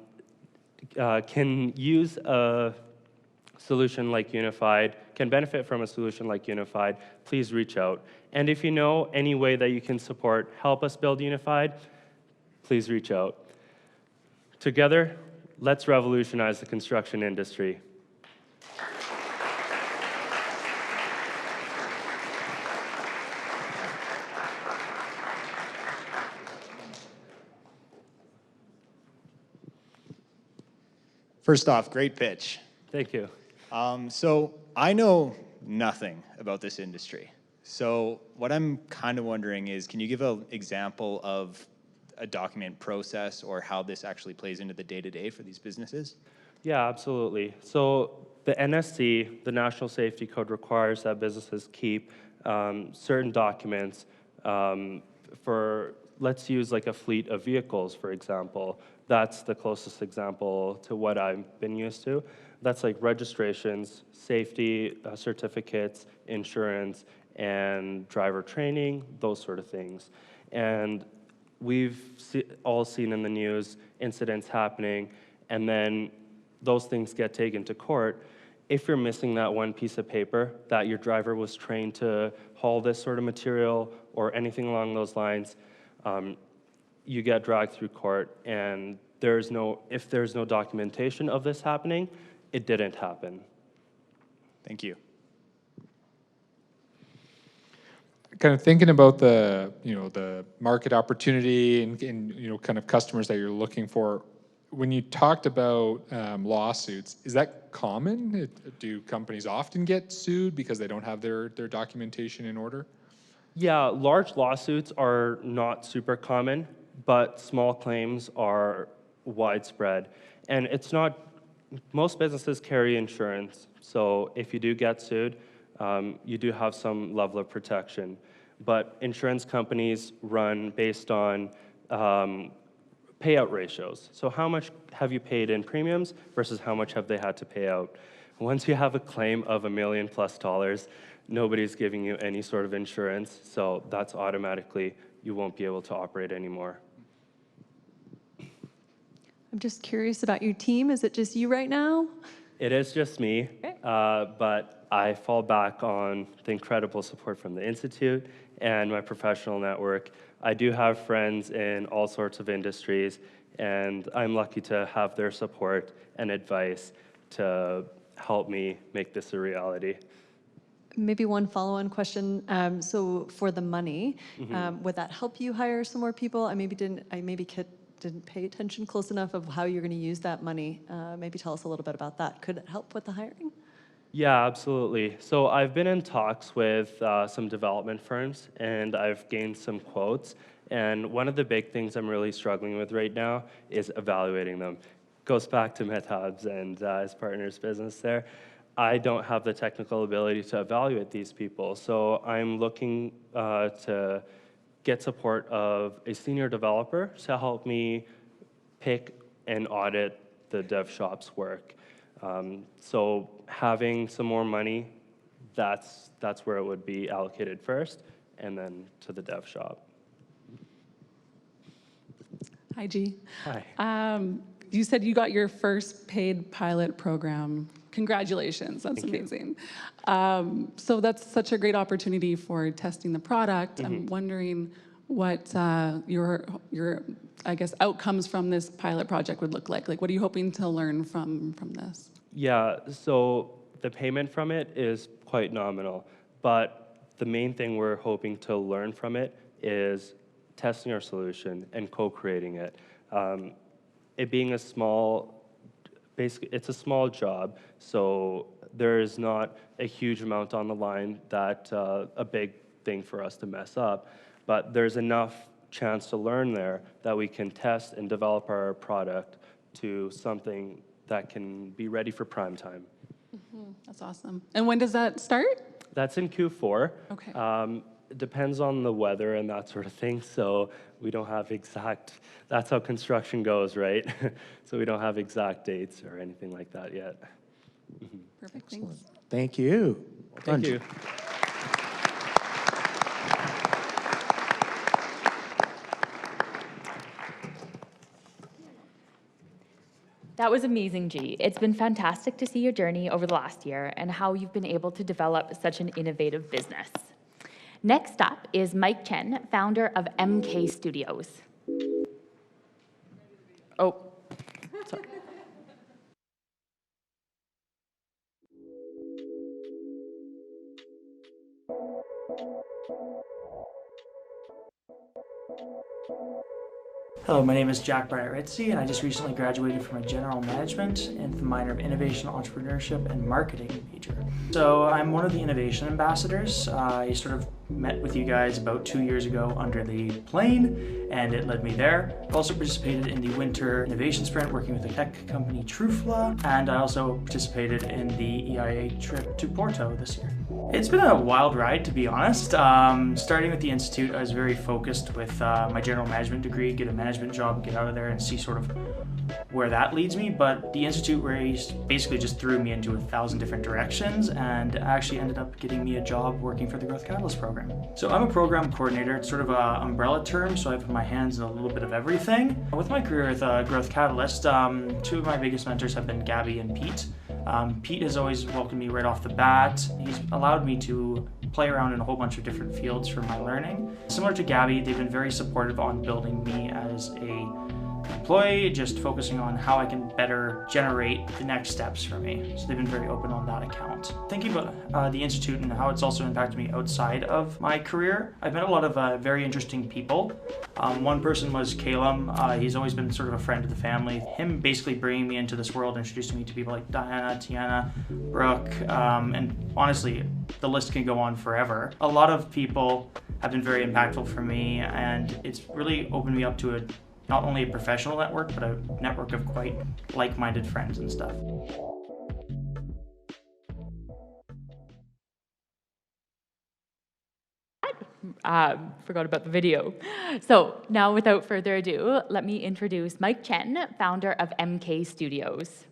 use a solution like Unified, can benefit from a solution like Unified, please reach out. And if you know any way that you can help us build Unified, please reach out. Together, let's revolutionize the construction industry. First off, great pitch. Thank you. So I know nothing about this industry. So what I'm kind of wondering is, can you give an example of a document process or how this actually plays into the day-to-day for these businesses? Yeah, absolutely. So the NSC, the National Safety Code, requires that businesses keep certain documents for, let's use like a fleet of vehicles, for example. That's the closest example to what I've been used to. That's like registrations, safety certificates, insurance, and driver training, those sort of things. And we've all seen in the news incidents happening, and then those things get taken to court. If you're missing that one piece of paper that your driver was trained to haul this sort of material or anything along those lines, you get dragged through court, and if there's no documentation of this happening, it didn't happen. Thank you. Kind of thinking about the market opportunity and kind of customers that you're looking for. When you talked about lawsuits, is that common? Do companies often get sued because they don't have their documentation in order? Yeah, large lawsuits are not super common, but small claims are widespread. And most businesses carry insurance, so if you do get sued, you do have some level of protection. But insurance companies run based on payout ratios. So how much have you paid in premiums versus how much have they had to pay out? Once you have a claim of $1 million+ nobody's giving you any sort of insurance, so that's automatically, you won't be able to operate anymore. I'm just curious about your team. Is it just you right now? It is just me, but I fall back on the incredible support from the Institute and my professional network. I do have friends in all sorts of industries, and I'm lucky to have their support and advice to help me make this a reality. Maybe one follow-on question. So for the money, would that help you hire some more people? I maybe didn't pay attention close enough of how you're going to use that money. Maybe tell us a little bit about that. Could it help with the hiring? Yeah, absolutely. So I've been in talks with some development firms, and I've gained some quotes. And one of the big things I'm really struggling with right now is evaluating them. Goes back to Metab's and his partner's business there. I don't have the technical ability to evaluate these people, so I'm looking to get support of a senior developer to help me pick and audit the dev shop's work. So having some more money, that's where it would be allocated first, and then to the dev shop. Hi, G. Hi. You said you got your first paid pilot program. Congratulations, that's amazing. So that's such a great opportunity for testing the product. I'm wondering what your I guess, outcomes from this pilot project would look like? Like, what are you hoping to learn from this? Yeah, so the payment from it is quite nominal, but the main thing we're hoping to learn from it is testing our solution and co-creating it. It being a small, basically, it's a small job, so there is not a huge amount on the line that a big thing for us to mess up, but there's enough chance to learn there that we can test and develop our product to something that can be ready for prime time. That's awesome. And when does that start? That's in Q4. Okay. It depends on the weather and that sort of thing, so we don't have exact, that's how construction goes, right? So we don't have exact dates or anything like that yet. Perfect, thanks. Thank you. Well done. Thank you. That was amazing, G. It's been fantastic to see your journey over the last year and how you've been able to develop such an innovative business. Next up is Mike Chen, founder of MK Studios. Oh, sorry. Hello, my name is Jack Bryant-Ritzy, and I just recently graduated from a general management and the minor of innovation, entrepreneurship, and marketing major. So I'm one of the innovation ambassadors. I sort of met with you guys about 2 years ago under the plane, and it led me there. I also participated in the winter innovation sprint working with the tech company Trufla, and I also participated in the EIA trip to Porto this year. It's been a wild ride, to be honest. Starting with the Institute, I was very focused with my general management degree, get a management job, get out of there and see sort of where that leads me. But the Institute basically just threw me into 1,000 different directions and actually ended up getting me a job working for the Growth Catalyst program. So I'm a program coordinator. It's sort of an umbrella term, so I have my hands in a little bit of everything. With my career with Growth Catalyst, two of my biggest mentors have been Gabby and Pete. Pete has always welcomed me right off the bat. He's allowed me to play around in a whole bunch of different fields for my learning. Similar to Gabby, they've been very supportive on building me as a employee, just focusing on how I can better generate the next steps for me. So they've been very open on that account. Thinking about the Institute and how it's also impacted me outside of my career, I've met a lot of very interesting people. One person was Calum. He's always been sort of a friend of the family. Him basically bringing me into this world, introducing me to people like Diana, Tiana, Brooke, and honestly, the list can go on forever. A lot of people have been very impactful for me, and it's really opened me up to not only a professional network, but a network of quite like-minded friends and stuff. Forgot about the video. So now, without further ado, let me introduce Mike Chen, founder of MK Studios.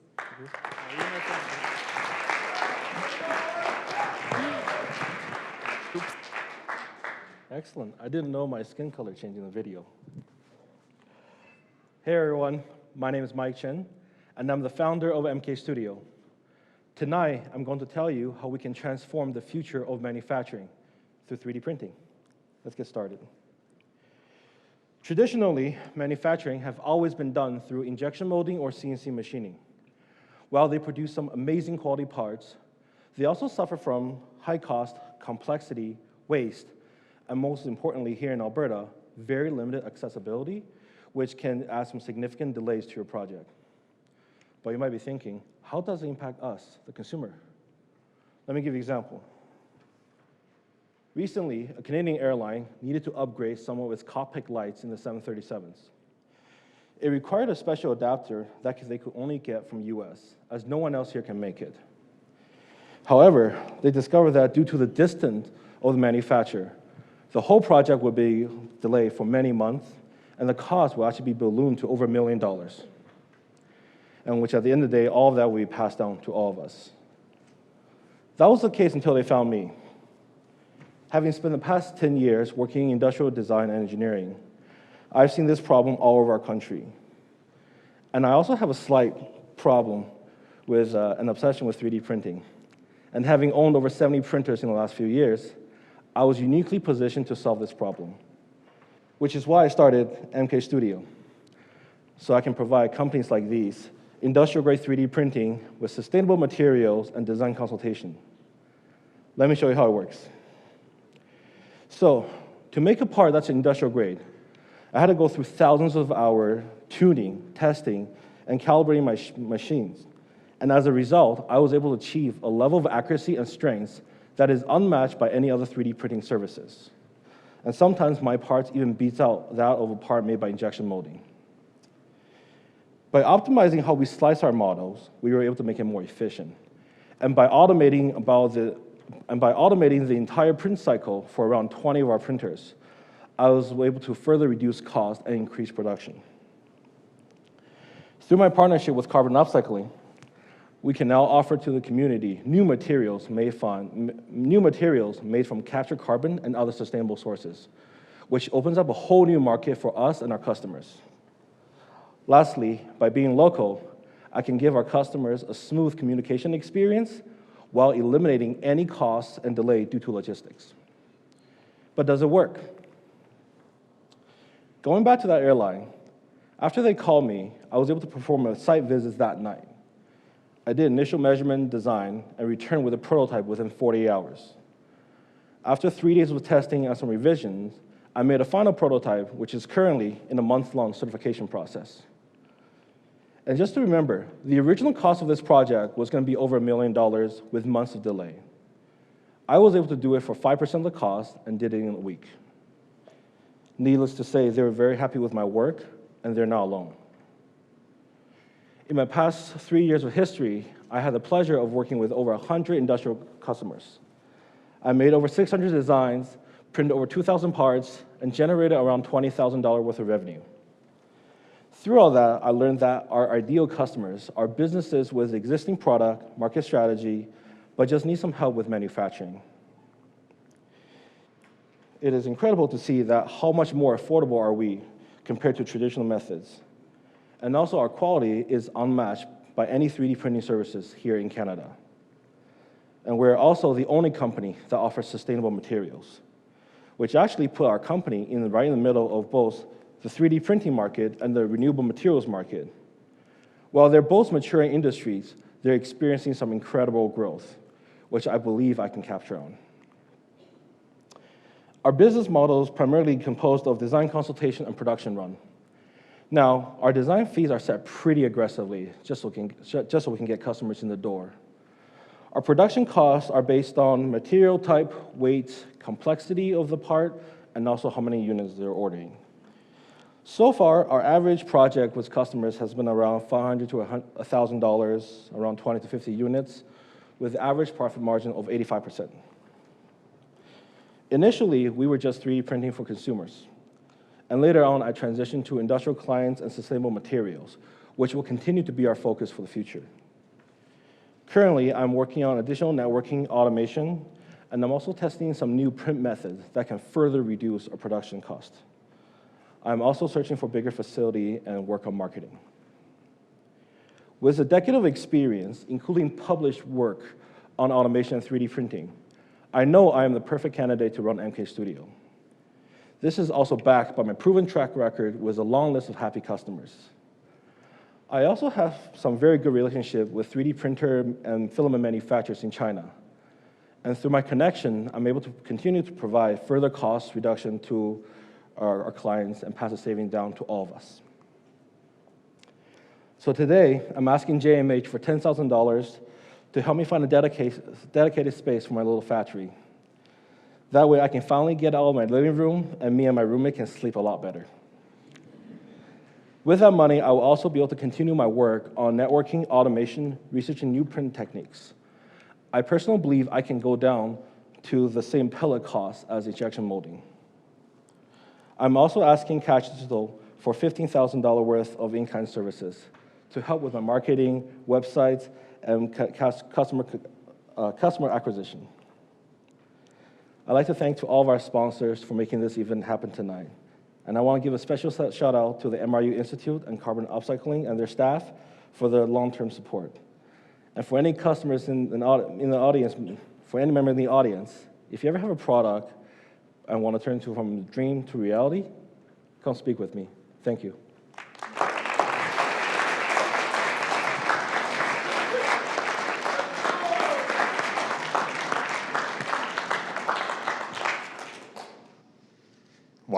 Excellent. I didn't know my skin color changed in the video. Hey everyone, my name is Mike Chen, and I'm the founder of MK Studio. Tonight, I'm going to tell you how we can transform the future of manufacturing through 3D printing. Let's get started. Traditionally, manufacturing have always been done through injection molding or CNC machining. While they produce some amazing quality parts, they also suffer from high cost, complexity, waste, and most importantly here in Alberta, very limited accessibility, which can add some significant delays to your project. But you might be thinking, how does it impact us, the consumer? Let me give you an example. Recently, a Canadian airline needed to upgrade some of its cockpit lights in the 737s. It required a special adapter that they could only get from US, as no one else here can make it. However, they discovered that due to the distance of the manufacturer, the whole project would be delayed for many months, and the cost will actually be ballooned to over $1 million. And which at the end of the day, all of that will be passed down to all of us. That was the case until they found me. Having spent the past 10 years working in industrial design and engineering, I've seen this problem all over our country. And I also have a slight problem with an obsession with 3D printing. And having owned over 70 printers in the last few years, I was uniquely positioned to solve this problem, which is why I started MK Studio. so I can provide companies like these industrial-grade 3D printing with sustainable materials and design consultation. Let me show you how it works. So, to make a part that's industrial grade, I had to go through thousands of hours tuning, testing, and calibrating my machines. And as a result, I was able to achieve a level of accuracy and strength that is unmatched by any other 3D printing services. And sometimes my parts even beats out that of a part made by injection molding. By optimizing how we slice our models, we were able to make it more efficient. And by automating the entire print cycle for around 20 of our printers, I was able to further reduce cost and increase production. Through my partnership with Carbon Upcycling, we can now offer to the community new materials made from captured carbon and other sustainable sources, which opens up a whole new market for us and our customers. Lastly, by being local, I can give our customers a smooth communication experience while eliminating any costs and delay due to logistics. But does it work? Going back to that airline, after they called me, I was able to perform a site visit that night. I did initial measurement design and returned with a prototype within 48 hours. After 3 days of testing and some revisions, I made a final prototype, which is currently in a month-long certification process. And just to remember, the original cost of this project was going to be over $1 million with months of delay. I was able to do it for 5% of the cost and did it in a week. Needless to say, they were very happy with my work, and they're not alone. In my past 3 years of history, I had the pleasure of working with over 100 industrial customers. I made over 600 designs, printed over 2,000 parts, and generated around $20,000 worth of revenue. Through all that, I learned that our ideal customers are businesses with existing product, market strategy, but just need some help with manufacturing. It is incredible to see that how much more affordable are we compared to traditional methods. And also our quality is unmatched by any 3D printing services here in Canada. And we're also the only company that offers sustainable materials, which actually put our company right in the middle of both the 3D printing market and the renewable materials market. While they're both maturing industries, they're experiencing some incredible growth, which I believe I can capture on. Our business model is primarily composed of design consultation and production run. Now, our design fees are set pretty aggressively, just so we can get customers in the door. Our production costs are based on material type, weight, complexity of the part, and also how many units they're ordering. So far, our average project with customers has been around $500 to $1,000, around 20 to 50 units, with average profit margin of 85%. Initially, we were just 3D printing for consumers. And later on, I transitioned to industrial clients and sustainable materials, which will continue to be our focus for the future. Currently, I'm working on additional networking automation, and I'm also testing some new print methods that can further reduce our production cost. I'm also searching for bigger facility and work on marketing. With a decade of experience, including published work on automation and 3D printing, I know I am the perfect candidate to run MK Studio. This is also backed by my proven track record with a long list of happy customers. I also have some very good relationship with 3D printer and filament manufacturers in China. And through my connection, I'm able to continue to provide further cost reduction to our clients and pass the saving down to all of us. So today, I'm asking JMH for $10,000 to help me find a dedicated space for my little factory. That way I can finally get out of my living room and me and my roommate can sleep a lot better. With that money, I will also be able to continue my work on networking, automation, researching new print techniques. I personally believe I can go down to the same pellet cost as injection molding. I'm also asking Catch Digital for $15,000 worth of in-kind services to help with my marketing, websites, and customer acquisition. I'd like to thank all of our sponsors for making this event happen tonight. And I want to give a special shout out to the MRU Institute and Carbon Upcycling and their staff for their long-term support. And for any customers in the audience, for any member in the audience, if you ever have a product and want to turn it from a dream to reality, come speak with me. Thank you.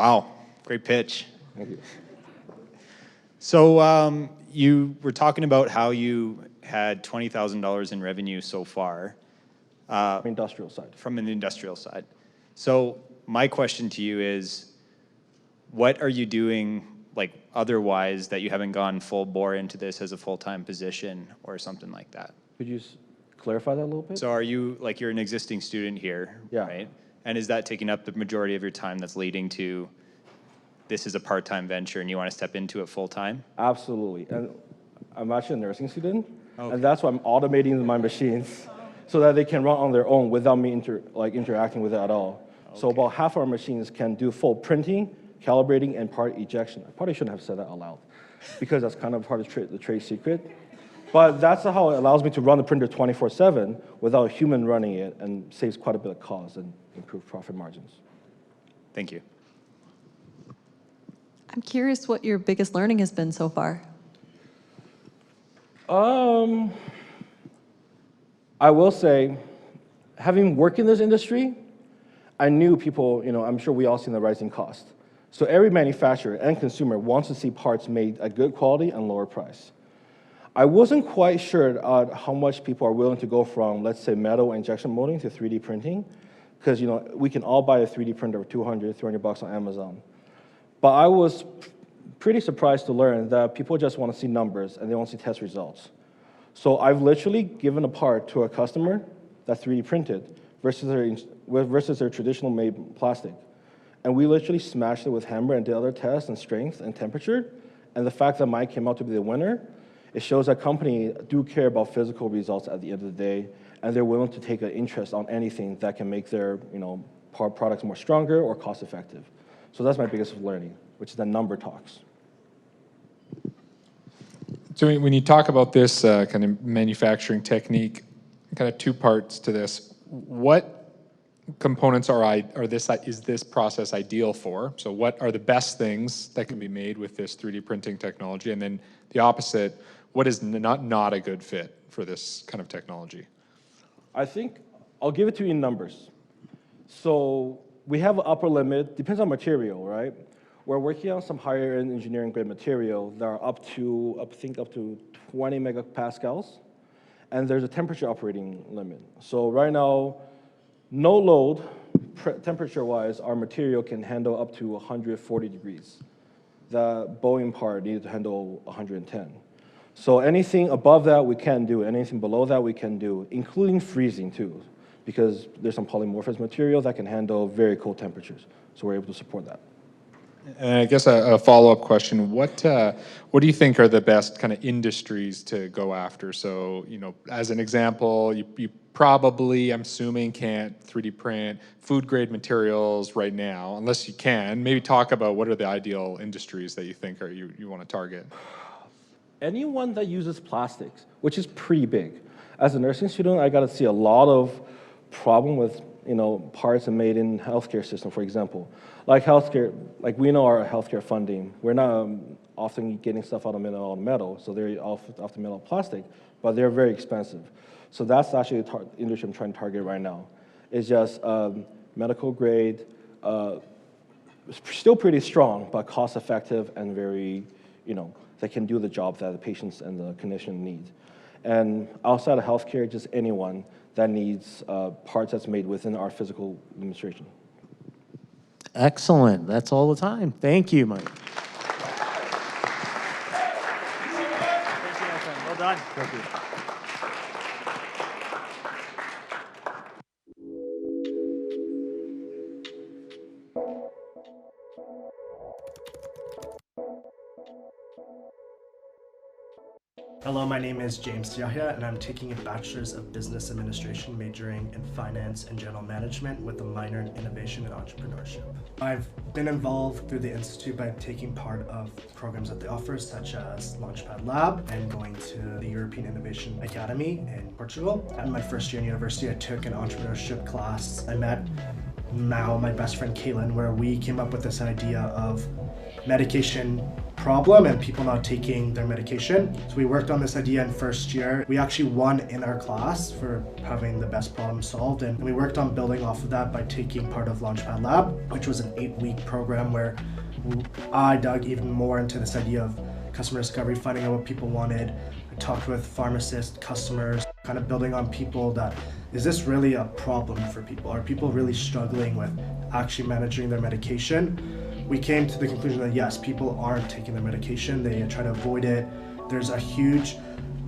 Wow, great pitch. Thank you. So you were talking about how you had $20,000 in revenue so far. Industrial side. From an industrial side. So my question to you is, what are you doing like otherwise that you haven't gone full bore into this as a full-time position or something like that? Could you clarify that a little bit? So are you, like you're an existing student here, Yeah. right? And is that taking up the majority of your time that's leading to this is a part-time venture and you want to step into it full-time? Absolutely. And I'm actually a nursing student, Okay. and that's why I'm automating my machines so that they can run on their own without me interacting with it at all. Okay. So about half our machines can do full printing, calibrating, and part ejection. I probably shouldn't have said that out loud because that's kind of part of the trade secret. But that's how it allows me to run the printer 24/7 without a human running it, and saves quite a bit of cost and improve profit margins. Thank you. I'm curious what your biggest learning has been so far. I will say, having worked in this industry, I knew people, I'm sure we all seen the rising cost. So every manufacturer and consumer wants to see parts made at good quality and lower price. I wasn't quite sure how much people are willing to go from, let's say, metal injection molding to 3D printing, because we can all buy a 3D printer for $200, $300 on Amazon. But I was pretty surprised to learn that people just want to see numbers and they want to see test results. So I've literally given a part to a customer that's 3D printed versus their traditional made plastic. And we literally smashed it with hammer and did other tests and strength and temperature. And the fact that mine came out to be the winner, it shows that companies do care about physical results at the end of the day, and they're willing to take an interest on anything that can make their products more stronger or cost effective. So that's my biggest learning, which is that number talks. So when you talk about this kind of manufacturing technique, kind of two parts to this. What components is this process ideal for? So what are the best things that can be made with this 3D printing technology? And then the opposite, what is not a good fit for this kind of technology? I think I'll give it to you in numbers. So we have an upper limit, depends on material, right? We're working on some higher end engineering grade material that are up to 20 megapascals, and there's a temperature operating limit. So right now, no load, temperature-wise, our material can handle up to 140 degrees. The Boeing part needed to handle 110. So anything above that, we can do. Anything below that, we can do, including freezing too, because there's some polymorphous material that can handle very cold temperatures. So we're able to support that. And I guess a follow-up question, what do you think are the best kind of industries to go after? So, as an example, you probably, I'm assuming, can't 3D print food-grade materials right now, unless you can. Maybe talk about what are the ideal industries that you think you want to target. Anyone that uses plastics, which is pretty big. As a nursing student, I got to see a lot of problem with parts made in healthcare system, for example. Like healthcare, like we know our healthcare funding, we're not often getting stuff out of metal, so they're often metal plastic, but they're very expensive. So that's actually the industry I'm trying to target right now. It's just medical grade, still pretty strong, but cost effective and very, that can do the job that the patients and the clinician need. And outside of healthcare, just anyone that needs parts that's made within our physical administration. Excellent. That's all the time. Thank you, Mike. Well done. Thank you. Hello, my name is James Yahya, and I'm taking a Bachelor's of Business Administration majoring in Finance and General Management with a minor in Innovation and Entrepreneurship. I've been involved through the Institute by taking part of programs that they offer, such as LaunchPad Lab and going to the European Innovation Academy in Portugal. In my first year in university, I took an entrepreneurship class. I met now my best friend Kaylin, where we came up with this idea of medication problem and people not taking their medication. So we worked on this idea in first year. We actually won in our class for having the best problem solved, and we worked on building off of that by taking part of LaunchPad Lab, which was an 8-week program where I dug even more into this idea of customer discovery, finding out what people wanted. I talked with pharmacists, customers, kind of building on people that, is this really a problem for people? Are people really struggling with actually managing their medication? We came to the conclusion that yes, people aren't taking their medication, they try to avoid it. There's a huge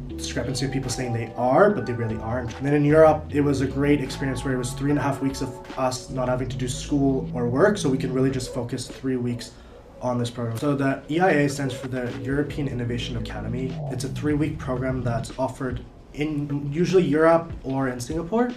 discrepancy of people saying they are, but they really aren't. And then in Europe, it was a great experience where it was 3.5 weeks of us not having to do school or work, so we can really just focus 3 weeks on this program. So the EIA stands for the European Innovation Academy. It's a 3-week program that's offered in usually Europe or in Singapore,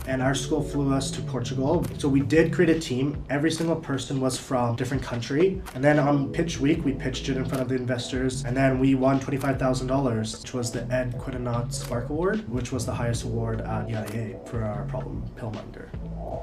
and our school flew us to Portugal. So we did create a team. Every single person was from a different country, and then on pitch week we pitched it in front of the investors, and then we won $25,000, which was the Ed Quinternaut Spark Award, which was the highest award at EIA for our problem Pillminder.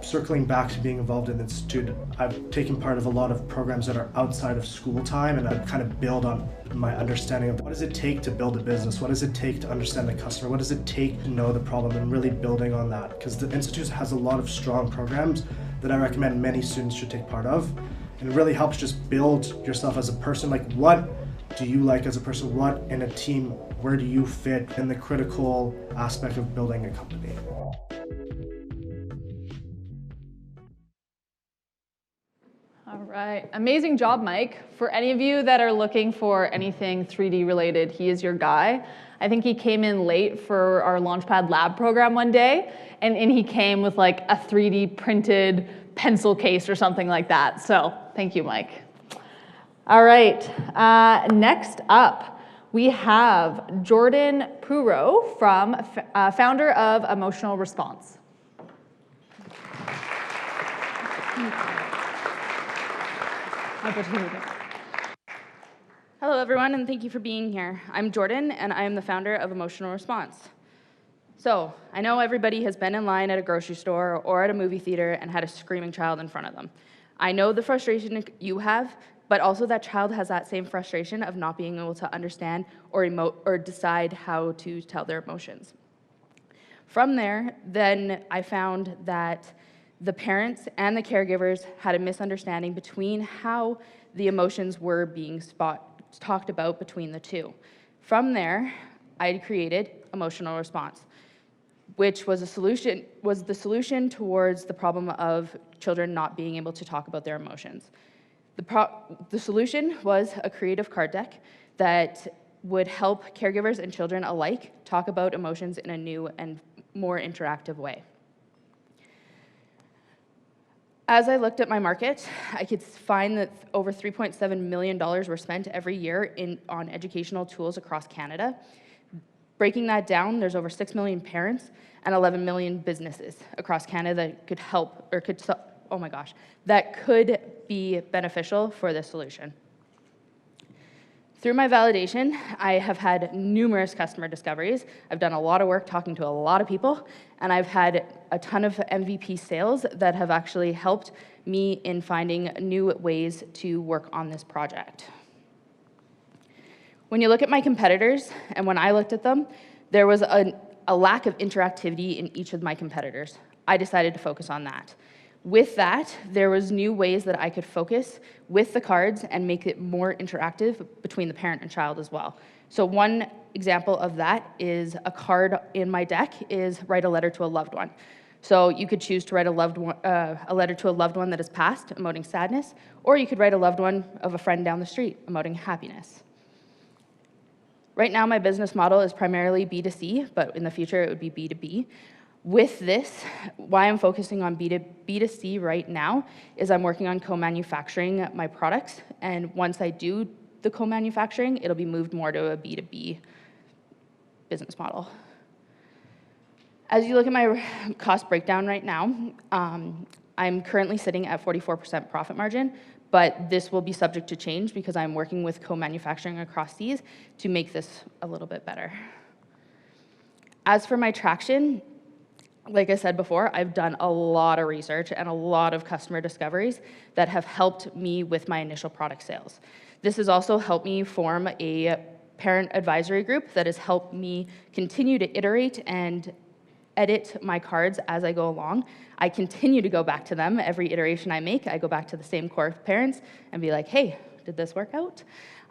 Circling back to being involved in the institute, I've taken part of a lot of programs that are outside of school time, and I kind of build on my understanding of what does it take to build a business, what does it take to understand the customer, what does it take to know the problem, and really building on that. Because the institute has a lot of strong programs that I recommend many students should take part of, and it really helps just build yourself as a person. Like, what do you like as a person? What in a team, where do you fit in the critical aspect of building a company? All right, amazing job, Mike. For any of you that are looking for anything 3D related, he is your guy. I think he came in late for our LaunchPad Lab program one day, and he came with like a 3D printed pencil case or something like that. So thank you, Mike. All right, next up, we have Jordan Puro, from founder of Emotional Response. Hello, everyone, and thank you for being here. I'm Jordan, and I am the founder of Emotional Response. So, I know everybody has been in line at a grocery store or at a movie theater and had a screaming child in front of them. I know the frustration you have, but also that child has that same frustration of not being able to understand or emote or decide how to tell their emotions. From there, then I found that the parents and the caregivers had a misunderstanding between how the emotions were being talked about between the two. From there, I created Emotional Response, which was the solution towards the problem of children not being able to talk about their emotions. The solution was a creative card deck that would help caregivers and children alike talk about emotions in a new and more interactive way. As I looked at my market, I could find that over $3.7 million were spent every year on educational tools across Canada. Breaking that down, there's over 6 million parents and 11 million businesses across Canada that could help, or that could be beneficial for this solution. Through my validation, I have had numerous customer discoveries. I've done a lot of work talking to a lot of people, and I've had a ton of MVP sales that have actually helped me in finding new ways to work on this project. When you look at my competitors, and when I looked at them, there was a lack of interactivity in each of my competitors. I decided to focus on that. With that, there was new ways that I could focus with the cards and make it more interactive between the parent and child as well. So one example of that is a card in my deck is write a letter to a loved one. So you could choose to write a letter to a loved one that has passed, emoting sadness, or you could write a loved one of a friend down the street, emoting happiness. Right now, my business model is primarily B2C, but in the future, it would be B2B. With this, why I'm focusing on B2C right now is I'm working on co-manufacturing my products, and once I do the co-manufacturing, it'll be moved more to a B2B business model. As you look at my cost breakdown right now, I'm currently sitting at 44% profit margin, but this will be subject to change because I'm working with co-manufacturing across these to make this a little bit better. As for my traction, like I said before, I've done a lot of research and a lot of customer discoveries that have helped me with my initial product sales. This has also helped me form a parent advisory group that has helped me continue to iterate and edit my cards as I go along. I continue to go back to them. Every iteration I make, I go back to the same core of parents and be like, hey, did this work out?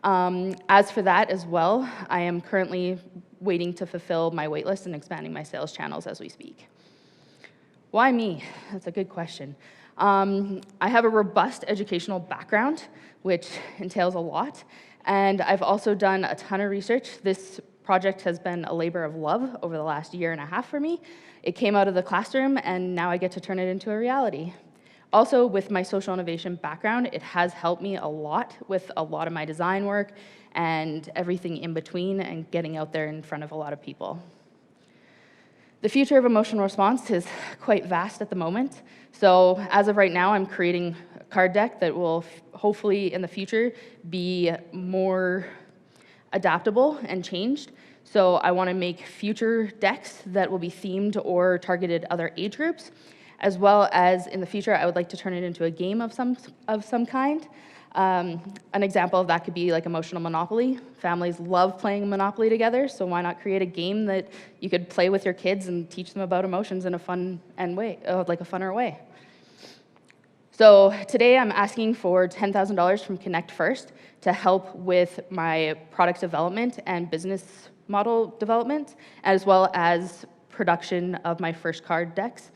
As for that as well, I am currently waiting to fulfill my waitlist and expanding my sales channels as we speak. Why me? That's a good question. I have a robust educational background, which entails a lot, and I've also done a ton of research. This project has been a labor of love over the last 1.5 years for me. It came out of the classroom, and now I get to turn it into a reality. Also, with my social innovation background, it has helped me a lot with a lot of my design work and everything in between and getting out there in front of a lot of people. The future of emotional response is quite vast at the moment. So as of right now, I'm creating a card deck that will hopefully in the future be more adaptable and changed. So I want to make future decks that will be themed or targeted other age groups, as well as in the future, I would like to turn it into a game of some kind. An example of that could be like emotional Monopoly. Families love playing Monopoly together, so why not create a game that you could play with your kids and teach them about emotions in a fun way, like a funner way. So today I'm asking for $10,000 from Connect First to help with my product development and business model development, as well as production of my first card decks.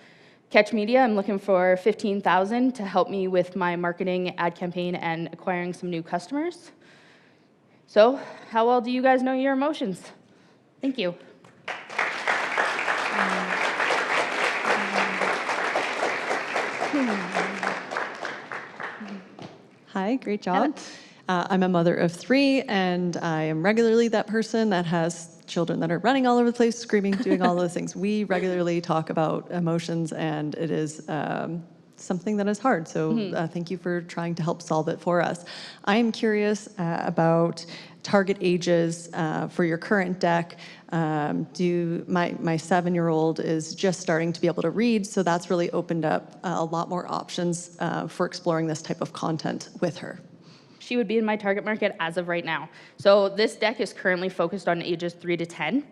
Catch Media, I'm looking for $15,000 to help me with my marketing ad campaign and acquiring some new customers. So, how well do you guys know your emotions? Thank you. Hi, great job. I'm a mother of 3, and I am regularly that person that has children that are running all over the place, screaming, doing all those things. We regularly talk about emotions, and it is something that is hard. So thank you for trying to help solve it for us. I am curious about target ages for your current deck. My 7-year-old is just starting to be able to read, so that's really opened up a lot more options for exploring this type of content with her. She would be in my target market as of right now. So this deck is currently focused on ages 3 to 10.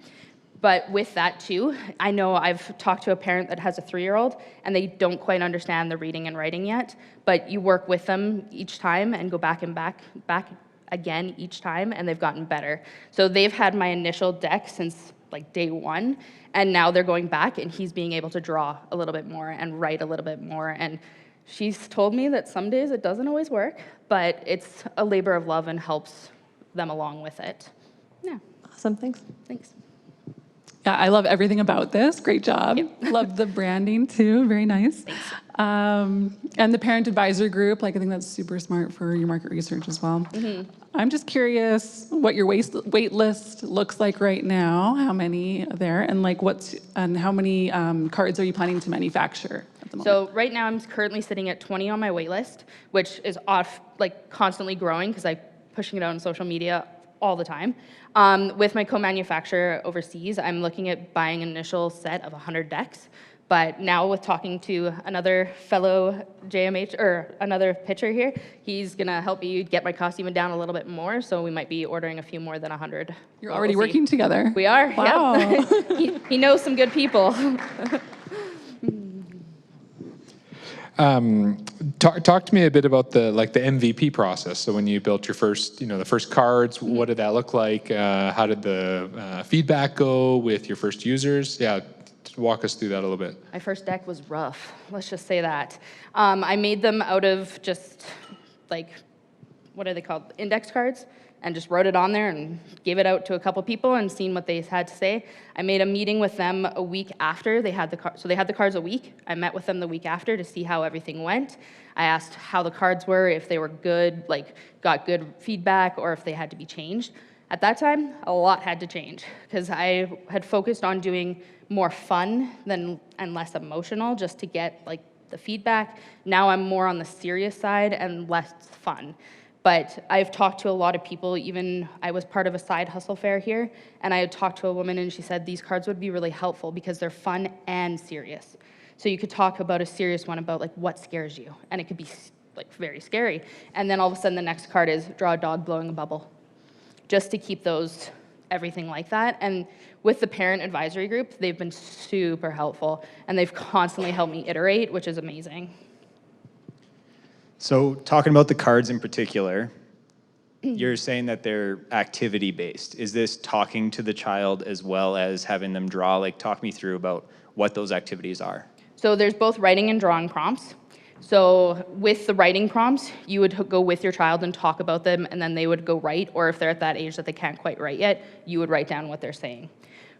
But with that too, I know I've talked to a parent that has a 3-year-old and they don't quite understand the reading and writing yet, but you work with them each time and go back and back again each time, and they've gotten better. So they've had my initial deck since like day 1, and now they're going back and he's being able to draw a little bit more and write a little bit more. And she's told me that some days it doesn't always work, but it's a labor of love and helps them along with it. Yeah. Awesome, thanks. Thanks. Yeah, I love everything about this. Great job. Yep. Love the branding too. Very nice. And the parent advisory group, like I think that's super smart for your market research as well. Mm-hmm. I'm just curious what your wait list looks like right now. How many are there, and like how many cards are you planning to manufacture at the moment? So right now I'm currently sitting at 20 on my wait list, which is constantly growing because I'm pushing it out on social media all the time. With my co-manufacturer overseas, I'm looking at buying an initial set of 100 decks. But now with talking to another fellow JMH, or another pitcher here, he's gonna help me get my cost even down a little bit more, so we might be ordering a few more than 100. You're already working together. We are, wow. Yep. he knows some good people. Talk to me a bit about the MVP process. So when you built your first, the first cards, what did that look like? How did the feedback go with your first users? Yeah, walk us through that a little bit. My first deck was rough. Let's just say that. I made them out of just what are they called? Index cards, and just wrote it on there and gave it out to a couple people and seen what they had to say. I made a meeting with them a week after they had the cards. So they had the cards a week. I met with them the week after to see how everything went. I asked how the cards were, if they were good, got good feedback, or if they had to be changed. At that time, a lot had to change because I had focused on doing more fun and less emotional just to get the feedback. Now I'm more on the serious side and less fun. But I've talked to a lot of people, even I was part of a side hustle fair here, and I had talked to a woman and she said these cards would be really helpful because they're fun and serious. So you could talk about a serious one about what scares you, and it could be like very scary. And then all of a sudden the next card is draw a dog blowing a bubble, just to keep those, everything like that. And with the parent advisory group, they've been super helpful, and they've constantly helped me iterate, which is amazing. So talking about the cards in particular, you're saying that they're activity-based. Is this talking to the child as well as having them draw? Like, talk me through about what those activities are. So there's both writing and drawing prompts. So with the writing prompts, you would go with your child and talk about them, and then they would go write, or if they're at that age that they can't quite write yet, you would write down what they're saying.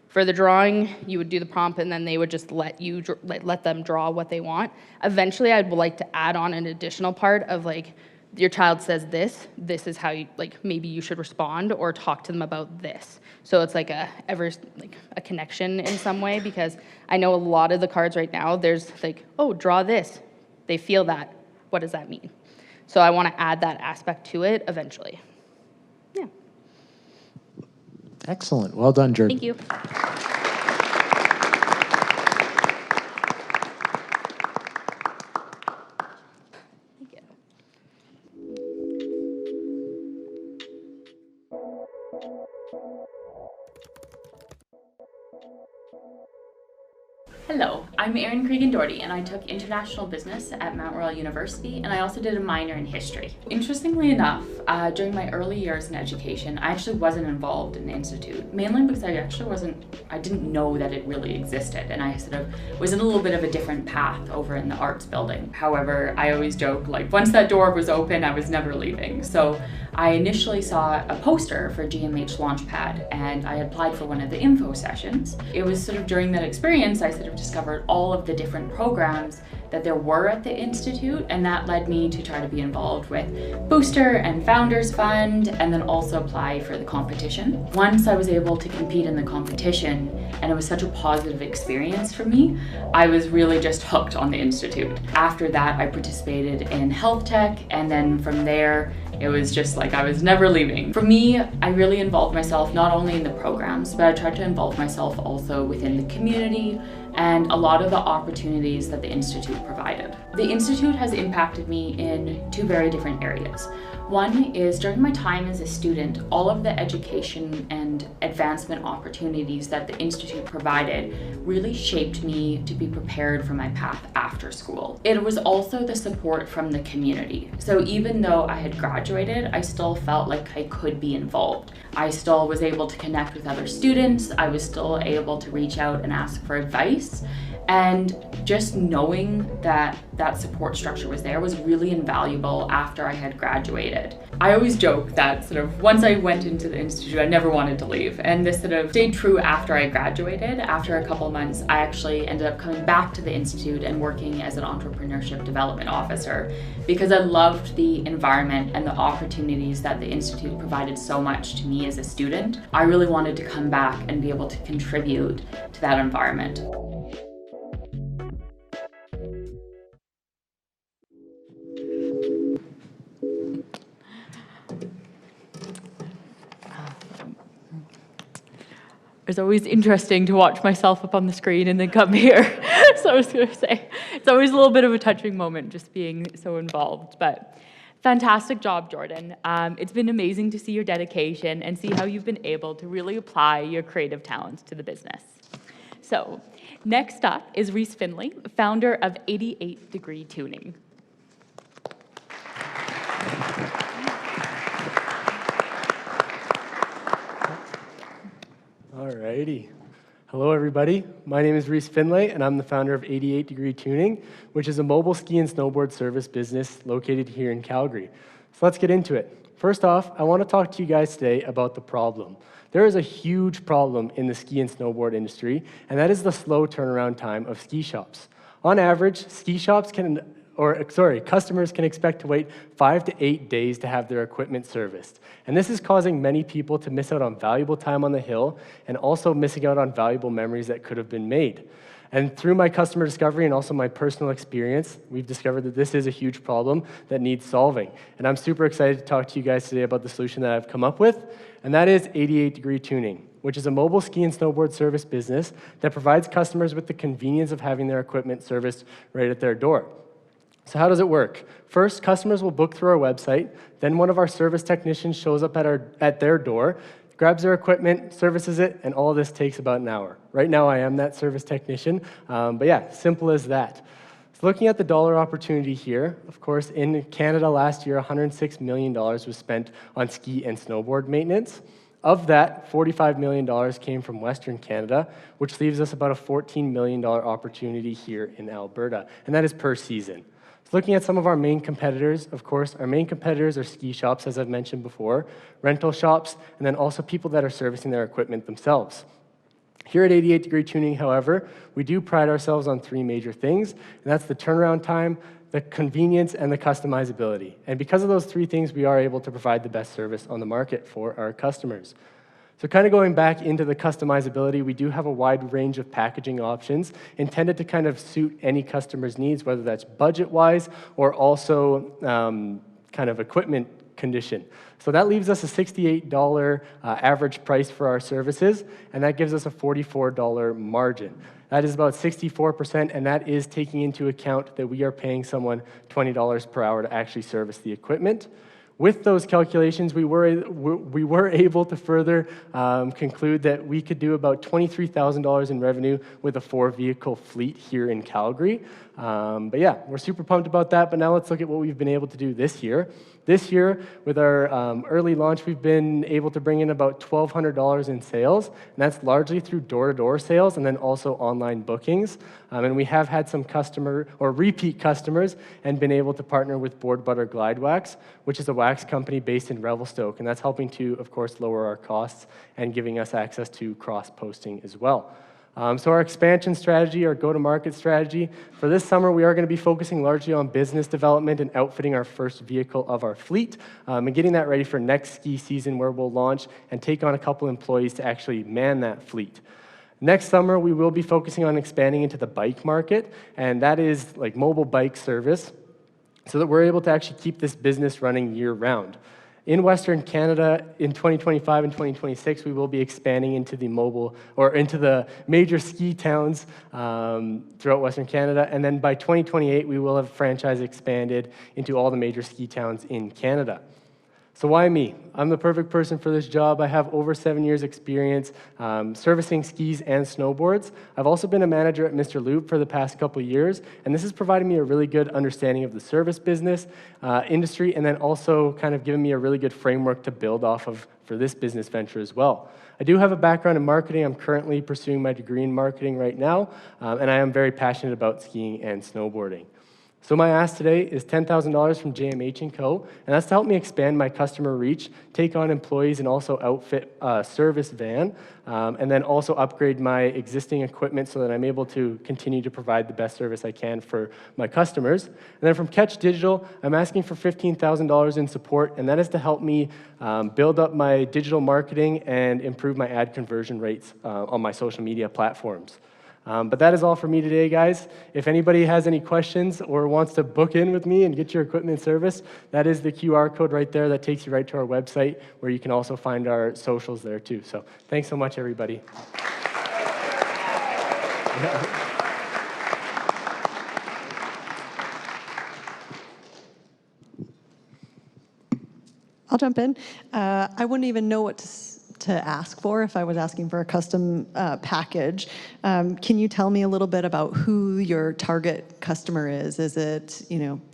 For the drawing, you would do the prompt, and then they would just let them draw what they want. Eventually, I'd like to add on an additional part of like, your child says this is how you, like, maybe you should respond or talk to them about this. So it's like a connection in some way, because I know a lot of the cards right now, there's like, oh, draw this. They feel that. What does that mean? So I want to add that aspect to it eventually. Yeah. Excellent. Well done, Jordan. Thank you. Hello, I'm Erin Cregan-Doherty, and I took international business at Mount Royal University, and I also did a minor in history. Interestingly enough, during my early years in education, I actually wasn't involved in the institute, mainly because I didn't know that it really existed, and I sort of was in a little bit of a different path over in the arts building. However, I always joke, like, once that door was open, I was never leaving. So I initially saw a poster for JMH LaunchPad, and I applied for one of the info sessions. It was sort of during that experience I sort of discovered all of the different programs that there were at the Institute, and that led me to try to be involved with Booster and Founders Fund, and then also apply for the competition. Once I was able to compete in the competition, and it was such a positive experience for me, I was really just hooked on the Institute. After that, I participated in health tech, and then from there, it was just like I was never leaving. For me, I really involved myself not only in the programs, but I tried to involve myself also within the community and a lot of the opportunities that the Institute provided. The Institute has impacted me in two very different areas. One is during my time as a student, all of the education and advancement opportunities that the Institute provided really shaped me to be prepared for my path after school. It was also the support from the community. So even though I had graduated, I still felt like I could be involved. I still was able to connect with other students. I was still able to reach out and ask for advice. And just knowing that that support structure was there was really invaluable after I had graduated. I always joke that sort of once I went into the Institute, I never wanted to leave. And this sort of stayed true after I graduated. After a couple months, I actually ended up coming back to the Institute and working as an entrepreneurship development officer because I loved the environment and the opportunities that the Institute provided so much to me as a student. I really wanted to come back and be able to contribute to that environment. It's always interesting to watch myself up on the screen and then come here. So I was going to say, it's always a little bit of a touching moment just being so involved. But fantastic job, Jordan. It's been amazing to see your dedication and see how you've been able to really apply your creative talents to the business. So next up is Reese Finley, founder of 88 Degree Tuning. Alrighty. Hello, everybody. My name is Reese Finlay, and I'm the founder of 88 Degree Tuning, which is a mobile ski and snowboard service business located here in Calgary. So let's get into it. First off, I want to talk to you guys today about the problem. There is a huge problem in the ski and snowboard industry, and that is the slow turnaround time of ski shops. On average, customers can expect to wait 5 to 8 days to have their equipment serviced. And this is causing many people to miss out on valuable time on the hill and also missing out on valuable memories that could have been made. And through my customer discovery and also my personal experience, we've discovered that this is a huge problem that needs solving. And I'm super excited to talk to you guys today about the solution that I've come up with, and that is 88 Degree Tuning, which is a mobile ski and snowboard service business that provides customers with the convenience of having their equipment serviced right at their door. So how does it work? First, customers will book through our website. Then one of our service technicians shows up at their door, grabs their equipment, services it, and all of this takes about an hour. Right now, I am that service technician, but yeah, simple as that. So looking at the dollar opportunity here, of course, in Canada last year, $106 million was spent on ski and snowboard maintenance. Of that, $45 million came from Western Canada, which leaves us about a $14 million opportunity here in Alberta, and that is per season. So looking at some of our main competitors, of course, our main competitors are ski shops, as I've mentioned before, rental shops, and then also people that are servicing their equipment themselves. Here at 88 Degree Tuning, however, we do pride ourselves on three major things, and that's the turnaround time, the convenience, and the customizability. And because of those three things, we are able to provide the best service on the market for our customers. So kind of going back into the customizability, we do have a wide range of packaging options intended to kind of suit any customer's needs, whether that's budget-wise or also kind of equipment condition. So that leaves us a $68 average price for our services, and that gives us a $44 margin. That is about 64%, and that is taking into account that we are paying someone $20 per hour to actually service the equipment. With those calculations, we were able to further conclude that we could do about $23,000 in revenue with a 4-vehicle fleet here in Calgary. But yeah, we're super pumped about that, but now let's look at what we've been able to do this year. This year, with our early launch, we've been able to bring in about $1,200 in sales, and that's largely through door-to-door sales and then also online bookings. And we have had some customer or repeat customers and been able to partner with Board Butter Glide Wax, which is a wax company based in Revelstoke, and that's helping to, of course, lower our costs and giving us access to cross-posting as well. So our expansion strategy, our go-to-market strategy, for this summer, we are going to be focusing largely on business development and outfitting our first vehicle of our fleet and getting that ready for next ski season where we'll launch and take on a couple employees to actually man that fleet. Next summer, we will be focusing on expanding into the bike market, and that is like mobile bike service, so that we're able to actually keep this business running year-round. In Western Canada, in 2025 and 2026, we will be expanding into the into the major ski towns throughout Western Canada. And then by 2028, we will have franchise expanded into all the major ski towns in Canada. So why me? I'm the perfect person for this job. I have over 7 years experience servicing skis and snowboards. I've also been a manager at Mr. Loop for the past couple years, and this has provided me a really good understanding of the service business industry, and then also kind of given me a really good framework to build off of for this business venture as well. I do have a background in marketing. I'm currently pursuing my degree in marketing right now, and I am very passionate about skiing and snowboarding. So my ask today is $10,000 from JMH & Co., and that's to help me expand my customer reach, take on employees, and also outfit a service van, and then also upgrade my existing equipment so that I'm able to continue to provide the best service I can for my customers. And then from Catch Digital, I'm asking for $15,000 in support, and that is to help me build up my digital marketing and improve my ad conversion rates on my social media platforms. But that is all for me today, guys. If anybody has any questions or wants to book in with me and get your equipment serviced, that is the QR code right there that takes you right to our website, where you can also find our socials there too. So thanks so much, everybody. I'll jump in. I wouldn't even know what to ask for if I was asking for a custom package. Can you tell me a little bit about who your target customer is? Is it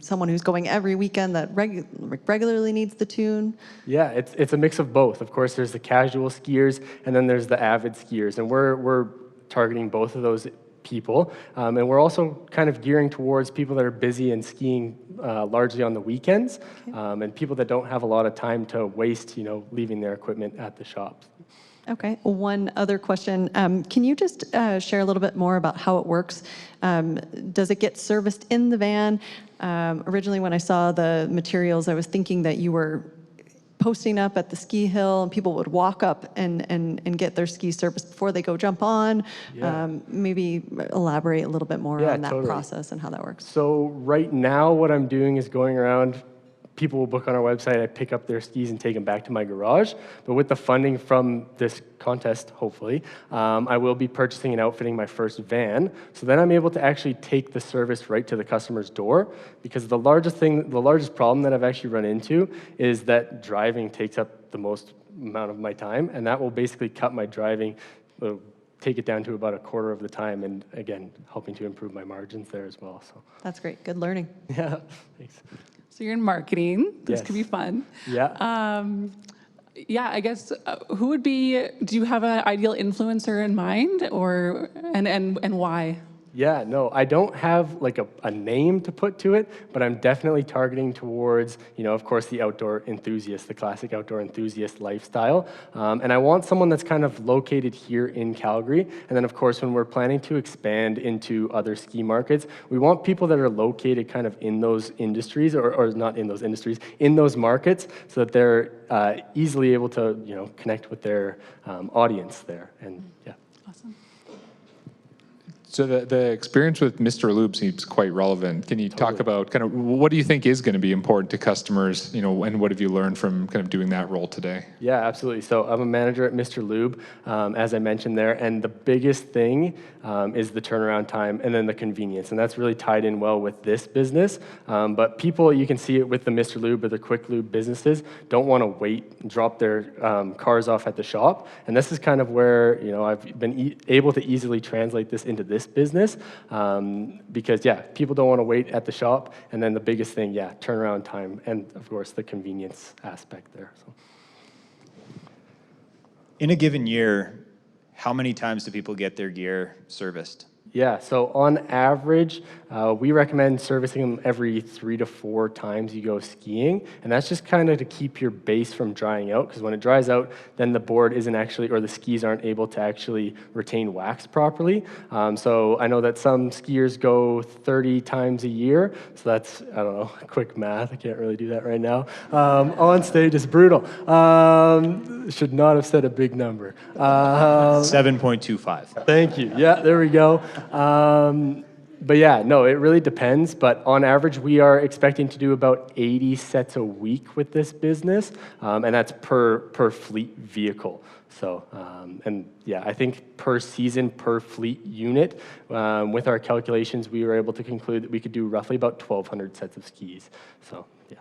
someone who's going every weekend that regularly needs the tune? Yeah, it's a mix of both. Of course, there's the casual skiers, and then there's the avid skiers, and we're targeting both of those people, and we're also kind of gearing towards people that are busy and skiing largely on the weekends, and people that don't have a lot of time to waste, leaving their equipment at the shops. Okay, one other question. Can you just share a little bit more about how it works? Does it get serviced in the van? Originally, when I saw the materials, I was thinking that you were posting up at the ski hill and people would walk up and get their ski serviced before they go jump on. Yeah. Maybe elaborate a little bit more on that process and how that works. So right now what I'm doing is going around people will book on our website, I pick up their skis and take them back to my garage. But with the funding from this contest, hopefully, I will be purchasing and outfitting my first van. So then I'm able to actually take the service right to the customer's door, because the largest problem that I've actually run into is that driving takes up the most amount of my time, and that will basically cut my driving, take it down to about a quarter of the time, and again, helping to improve my margins there as well. So That's great. Good learning. yeah, thanks. So you're in marketing. This Yes. could be fun. Yeah. Yeah, I guess who would be? Do you have an ideal influencer in mind, or and why? Yeah, no, I don't have like a name to put to it, but I'm definitely targeting towards, of course, the outdoor enthusiast, the classic outdoor enthusiast lifestyle. And I want someone that's kind of located here in Calgary. And then, of course, when we're planning to expand into other ski markets, we want people that are located kind of in those industries, or not in those industries, in those markets, so that they're easily able to, connect with their audience there. And yeah. Awesome. So the experience with Mr. Lube seems quite relevant. Can you talk about kind of what do you think is going to be important to customers, and what have you learned from kind of doing that role today? Yeah, absolutely. So I'm a manager at Mr. Lube, as I mentioned there, and the biggest thing is the turnaround time and then the convenience, and that's really tied in well with this business. But people, you can see it with the Mr. Lube or the Quick Lube businesses, don't want to wait, drop their cars off at the shop, and this is kind of where I've been able to easily translate this into this business, because people don't want to wait at the shop, and then the biggest thing, turnaround time, and of course the convenience aspect there. So. In a given year, how many times do people get their gear serviced? Yeah, so on average, we recommend servicing them every 3 to 4 times you go skiing, and that's just kind of to keep your base from drying out, because when it dries out, then the board isn't actually, or the skis aren't able to actually retain wax properly. So I know that some skiers go 30 times a year, so that's, I don't know, quick math, I can't really do that right now. On stage, it's brutal. Should not have said a big number. 7.25. Thank you. Yeah, there we go. But yeah, no, it really depends. But on average, we are expecting to do about 80 sets a week with this business, and that's per fleet vehicle. So, and yeah, I think per season, per fleet unit, with our calculations, we were able to conclude that we could do roughly about 1,200 sets of skis. So, yeah.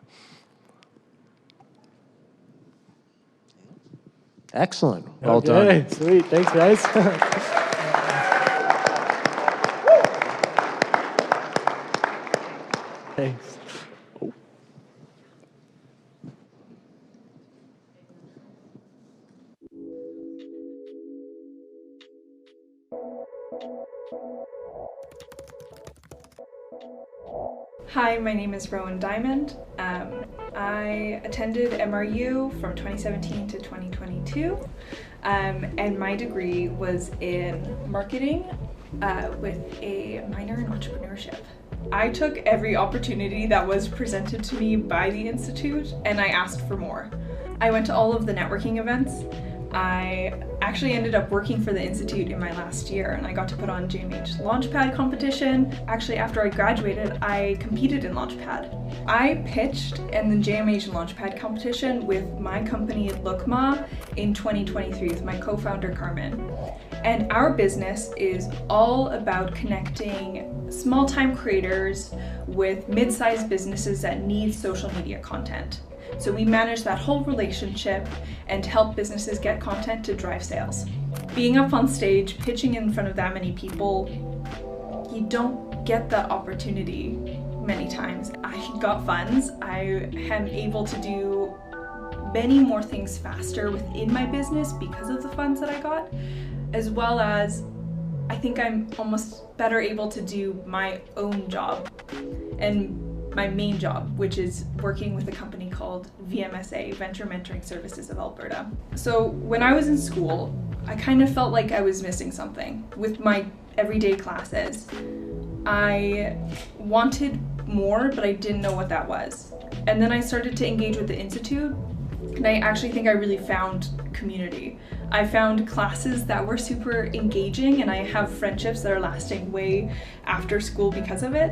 Excellent. Well done. Sweet. Thanks, guys. Thanks. Oh. Hi, my name is Rowan Diamond. I attended MRU from 2017 to 2022, and my degree was in marketing with a minor in entrepreneurship. I took every opportunity that was presented to me by the Institute, and I asked for more. I went to all of the networking events. I actually ended up working for the Institute in my last year, and I got to put on JMH LaunchPad competition. Actually, after I graduated, I competed in LaunchPad. I pitched in the JMH LaunchPad competition with my company Lookma in 2023 with my co-founder Carmen. And our business is all about connecting small-time creators with mid-sized businesses that need social media content. So we manage that whole relationship and help businesses get content to drive sales. Being up on stage, pitching in front of that many people, you don't get that opportunity many times. I got funds. I am able to do many more things faster within my business because of the funds that I got, as well as I think I'm almost better able to do my own job and my main job, which is working with a company called VMSA, Venture Mentoring Services of Alberta. So when I was in school, I kind of felt like I was missing something with my everyday classes. I wanted more, but I didn't know what that was. And then I started to engage with the Institute, and I actually think I really found community. I found classes that were super engaging, and I have friendships that are lasting way after school because of it.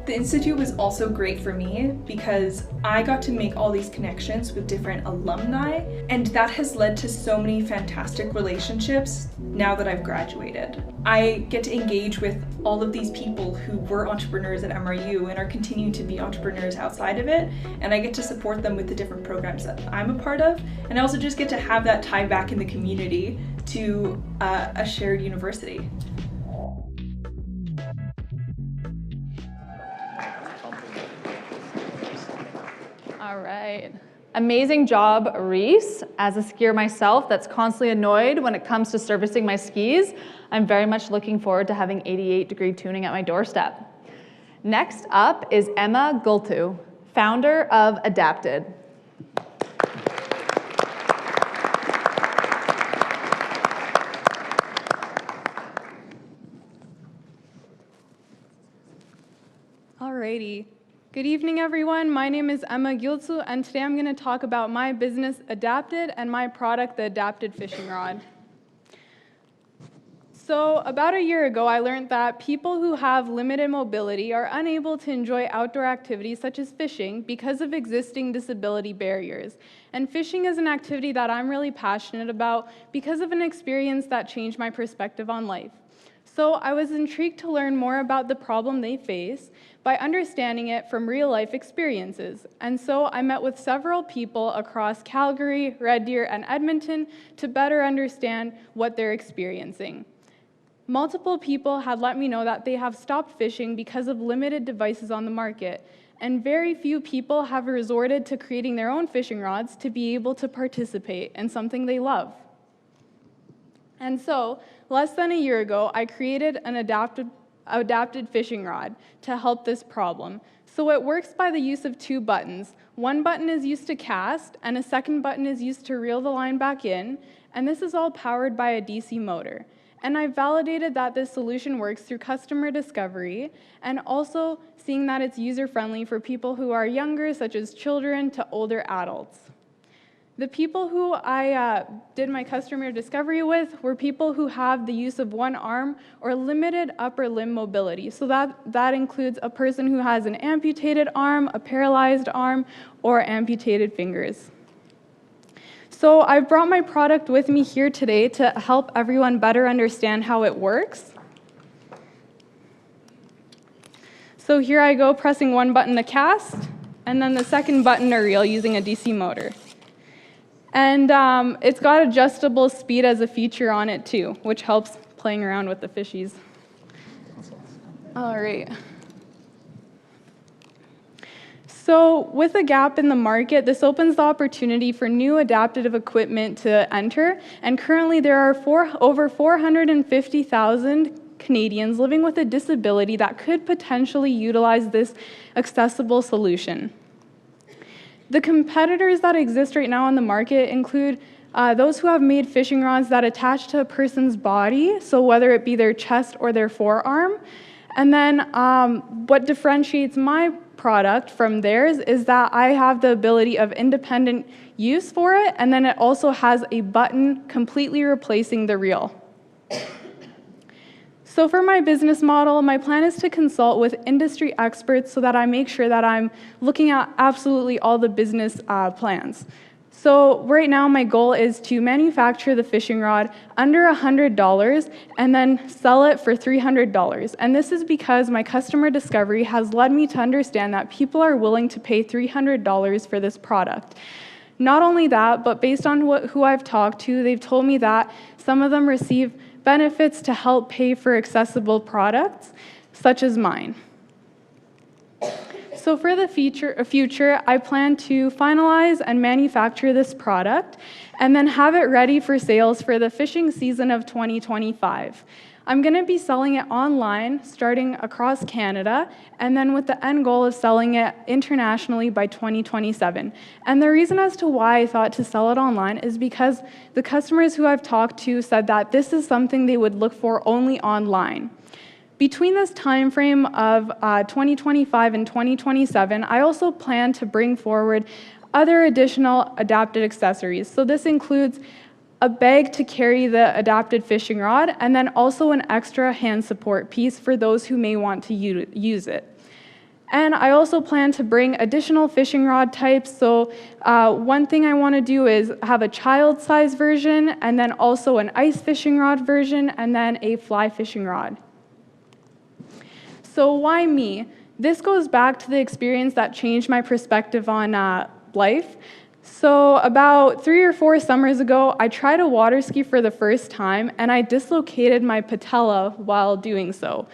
The Institute was also great for me because I got to make all these connections with different alumni, and that has led to so many fantastic relationships now that I've graduated. I get to engage with all of these people who were entrepreneurs at MRU and are continuing to be entrepreneurs outside of it, and I get to support them with the different programs that I'm a part of, and I also just get to have that tie back in the community to a shared university. All right. Amazing job, Reese. As a skier myself that's constantly annoyed when it comes to servicing my skis, I'm very much looking forward to having 88-degree tuning at my doorstep. Next up is Emma Gultu, founder of Adapted. Alrighty. Good evening, everyone. My name is Emma Gultu, and today I'm going to talk about my business, Adapted, and my product, the Adapted Fishing Rod. So about a year ago, I learned that people who have limited mobility are unable to enjoy outdoor activities such as fishing because of existing disability barriers. And fishing is an activity that I'm really passionate about because of an experience that changed my perspective on life. So I was intrigued to learn more about the problem they face by understanding it from real-life experiences. And so I met with several people across Calgary, Red Deer, and Edmonton to better understand what they're experiencing. Multiple people had let me know that they have stopped fishing because of limited devices on the market, and very few people have resorted to creating their own fishing rods to be able to participate in something they love. And so, less than a year ago, I created an adapted fishing rod to help this problem. So it works by the use of two buttons. One button is used to cast, and a second button is used to reel the line back in, and this is all powered by a DC motor. And I validated that this solution works through customer discovery, and also seeing that it's user-friendly for people who are younger, such as children, to older adults. The people who I did my customer discovery with were people who have the use of one arm or limited upper limb mobility. So that includes a person who has an amputated arm, a paralyzed arm, or amputated fingers. So I've brought my product with me here today to help everyone better understand how it works. So here I go pressing one button to cast, and then the second button to reel using a DC motor. And it's got adjustable speed as a feature on it too, which helps playing around with the fishies. All right. So with a gap in the market, this opens the opportunity for new adaptive equipment to enter. And currently there are over 450,000 Canadians living with a disability that could potentially utilize this accessible solution. The competitors that exist right now on the market include those who have made fishing rods that attach to a person's body, so whether it be their chest or their forearm. And then what differentiates my product from theirs is that I have the ability of independent use for it, and then it also has a button completely replacing the reel. So for my business model, my plan is to consult with industry experts so that I make sure that I'm looking at absolutely all the business plans. So right now, my goal is to manufacture the fishing rod under $100 and then sell it for $300. And this is because my customer discovery has led me to understand that people are willing to pay $300 for this product. Not only that, but based on who I've talked to, they've told me that some of them receive benefits to help pay for accessible products, such as mine. So for the future, I plan to finalize and manufacture this product and then have it ready for sales for the fishing season of 2025. I'm going to be selling it online, starting across Canada, and then with the end goal of selling it internationally by 2027. And the reason as to why I thought to sell it online is because the customers who I've talked to said that this is something they would look for only online. Between this time frame of 2025 and 2027, I also plan to bring forward other additional adapted accessories. So this includes a bag to carry the adapted fishing rod, and then also an extra hand support piece for those who may want to use it. And I also plan to bring additional fishing rod types. So one thing I want to do is have a child size version, and then also an ice fishing rod version, and then a fly fishing rod. So why me? This goes back to the experience that changed my perspective on life. So about 3 or 4 summers ago, I tried a water ski for the first time, and I dislocated my patella while doing so.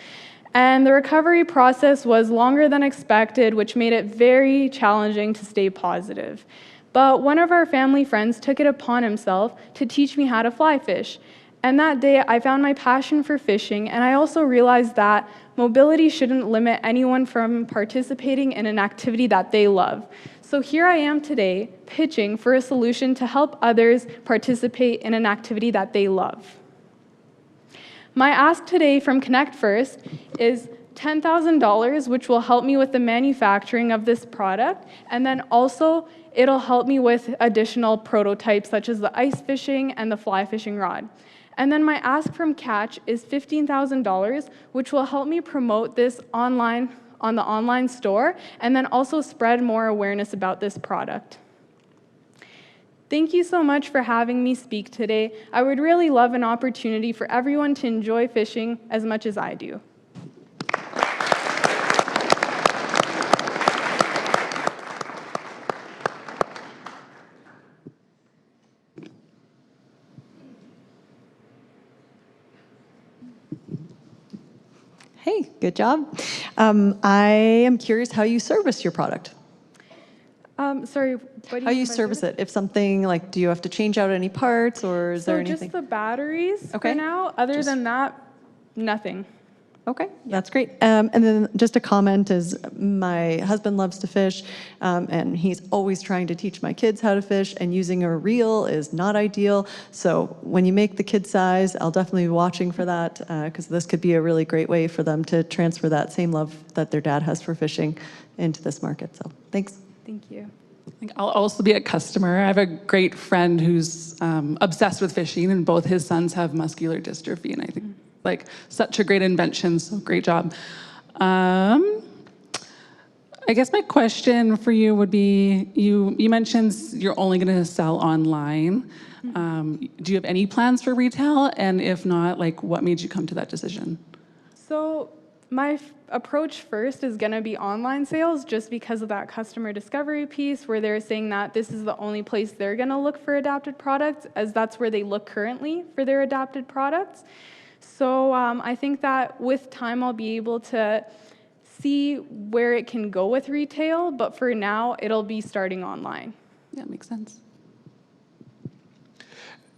And the recovery process was longer than expected, which made it very challenging to stay positive. But one of our family friends took it upon himself to teach me how to fly fish. And that day, I found my passion for fishing, and I also realized that mobility shouldn't limit anyone from participating in an activity that they love. So here I am today, pitching for a solution to help others participate in an activity that they love. My ask today from Connect First is $10,000, which will help me with the manufacturing of this product, and then also it'll help me with additional prototypes such as the ice fishing and the fly fishing rod. And then my ask from Catch is $15,000, which will help me promote this online on the online store, and then also spread more awareness about this product. Thank you so much for having me speak today. I would really love an opportunity for everyone to enjoy fishing as much as I do. Hey, good job. I am curious how you service your product. Sorry, what do you How you service it? If something, like, do you have to change out any parts, or is there anything? So just the batteries Okay. for now. Other than that, nothing. Okay, that's great. And then just a comment is my husband loves to fish, and he's always trying to teach my kids how to fish, and using a reel is not ideal. So when you make the kid size, I'll definitely be watching for that, because this could be a really great way for them to transfer that same love that their dad has for fishing into this market. So thanks. Thank you. I'll also be a customer. I have a great friend who's obsessed with fishing, and both his sons have muscular dystrophy, and I think like such a great invention, so great job. I guess my question for you would be, you mentioned you're only going to sell online. Do you have any plans for retail? And if not, like, what made you come to that decision? So my approach first is going to be online sales, just because of that customer discovery piece where they're saying that this is the only place they're going to look for adapted products, as that's where they look currently for their adapted products. So I think that with time I'll be able to see where it can go with retail, but for now it'll be starting online. Yeah, makes sense.